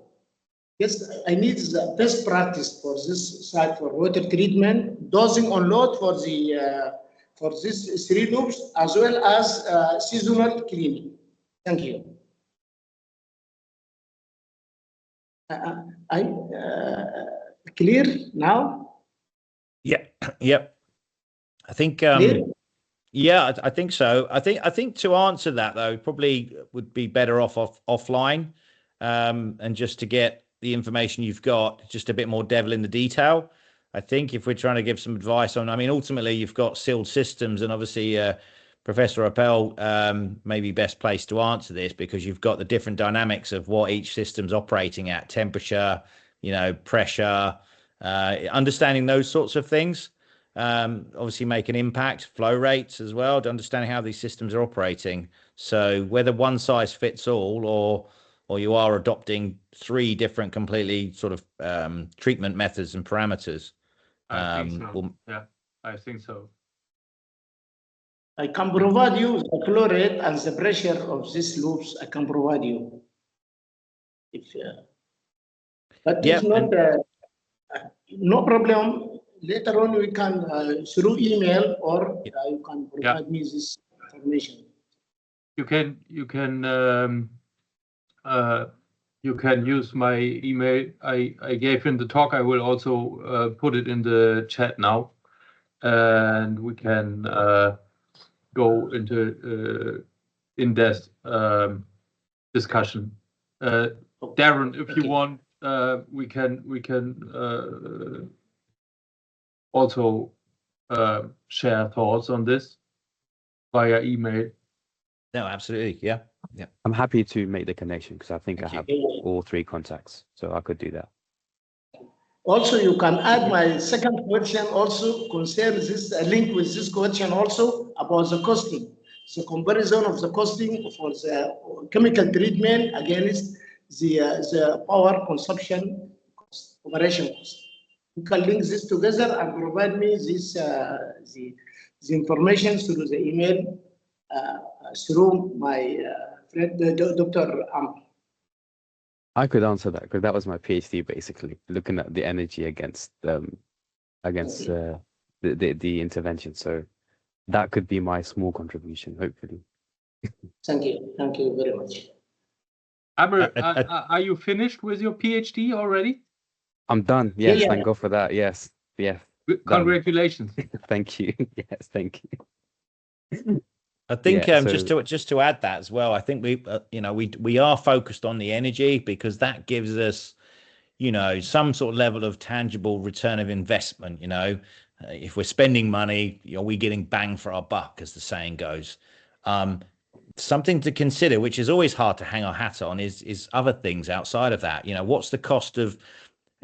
Yes, I need the best practice for this side for water treatment, dosing on load for these three loops, as well as seasonal cleaning. Thank you. Clear now? Yeah. Yep. I think. Clear? Yeah, I think so. I think to answer that though, probably would be better offline, and just to get the information you've got, just a bit more devil in the detail. I think if we're trying to give some advice on, I mean, ultimately you've got sealed systems, and obviously Professor Appel may be best placed to answer this because you've got the different dynamics of what each system's operating at, temperature, pressure, understanding those sorts of things. Obviously make an impact, flow rates as well, to understanding how these systems are operating. So whether one size fits all or you are adopting three different completely sort of treatment methods and parameters. I think so. Yeah, I think so. I can provide you the flow rate and the pressure of these loops. I can provide you. But Yeah, it's not no problem. Later on, we can through email or you can provide me this information. You can use my email. I gave in the talk. I will also put it in the chat now, and we can go into in-depth discussion. Darren, if you want, we can also share thoughts on this via email. No, absolutely. Yeah. I'm happy to make the connection because I think I have all three contacts, so I could do that. Also, you can add my second question also concerns this link with this question also about the costing. The comparison of the costing for the chemical treatment against the power consumption cost, operation cost. You can link this together and provide me this the information through the email through my friend Dr. I could answer that because that was my PhD, basically looking at the energy against the intervention. So that could be my small contribution, hopefully. Thank you very much. Aber, are you finished with your PhD already? I'm done. Yes, Yeah. Thank God for that. Yes. Congratulations. Thank you. Yes, thank you. I think just to add that as well, I think we are focused on the energy because that gives us, some sort of level of tangible return of investment. If we're spending money, are we getting bang for our buck, as the saying goes? Something to consider, which is always hard to hang our hat on, is other things outside of that. What's the cost of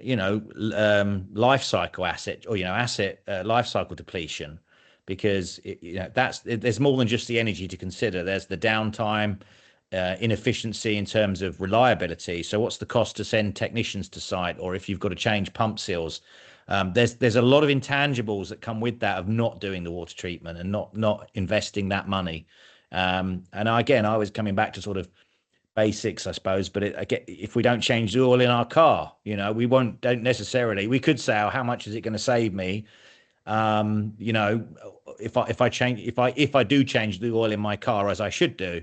life cycle asset or asset life cycle depletion? Because there's more than just the energy to consider. There's the downtime, inefficiency in terms of reliability. So what's the cost to send technicians to site, or if you've got to change pump seals? There's a lot of intangibles that come with that of not doing the water treatment and not investing that money. And again, I was coming back to sort of basics, I suppose, but if we don't change the oil in our car, we don't necessarily. We could say, oh, how much is it going to save me? If I do change the oil in my car, as I should do,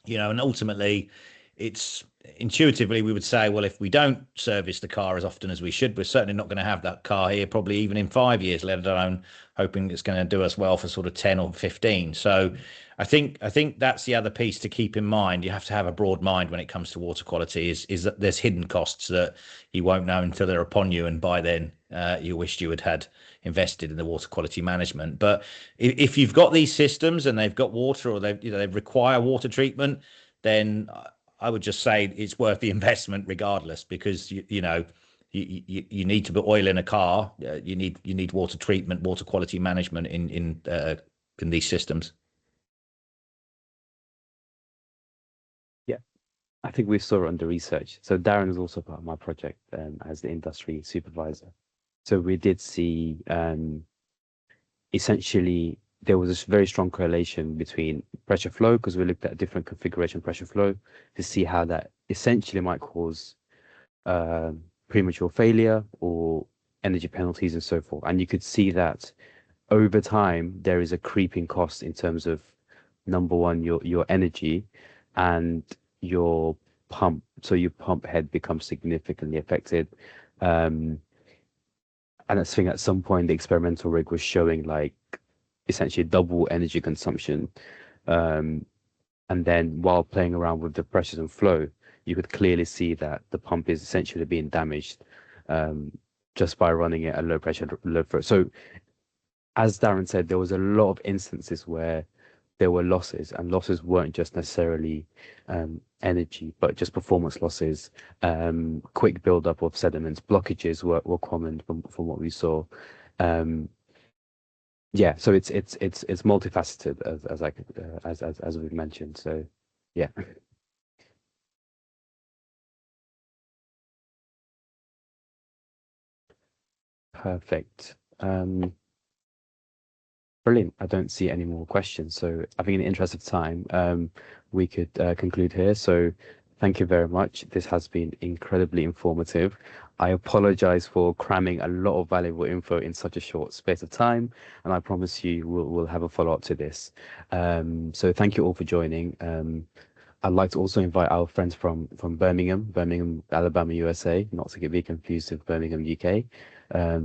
and ultimately it's intuitively we would say, well, if we don't service the car as often as we should, we're certainly not going to have that car here probably even in 5 years, let alone hoping it's going to do us well for sort of 10 or 15. So I think that's the other piece to keep in mind. You have to have a broad mind when it comes to water quality, is that there's hidden costs that you won't know until they're upon you, and by then you wished you had invested in the water quality management. But if you've got these systems and they've got water, or they require water treatment, then I would just say it's worth the investment regardless, because you need to put oil in a car. You need water treatment, water quality management in these systems. Yeah, I think we saw it under research. So Darren is also part of my project as the industry supervisor. So we did see essentially there was a very strong correlation between pressure flow, because we looked at different configuration pressure flow to see how that essentially might cause premature failure or energy penalties and so forth. And you could see that over time there is a creeping cost in terms of, number one, your energy and your pump. So your pump head becomes significantly affected. And I think at some point the experimental rig was showing like essentially double energy consumption. And then while playing around with the pressures and flow, you could clearly see that the pump is essentially being damaged just by running it at low pressure, low flow. So as Darren said, there was a lot of instances where there were losses, and losses weren't just necessarily energy, but just performance losses, quick buildup of sediments, blockages were common from what we saw. Yeah, so it's multifaceted as we've mentioned. So yeah. Perfect. Brilliant. I don't see any more questions. So I think in the interest of time, we could conclude here. So thank you very much. This has been incredibly informative. I apologize for cramming a lot of valuable info in such a short space of time, and I promise you we'll have a follow-up to this. So thank you all for joining. I'd like to also invite our friends from Birmingham, Alabama, USA, not to be confused with Birmingham, UK,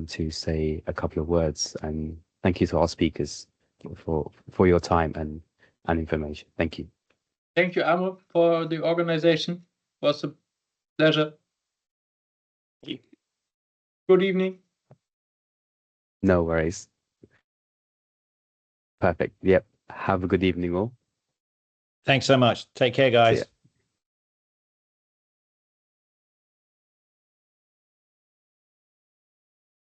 to say a couple of words. And thank you to our speakers for your time and information. Thank you. Thank you, Amr, for the organization. It was a pleasure. Thank you. Good evening. No worries. Perfect. Yep. Have a good evening all. Thanks so much. Take care, guys.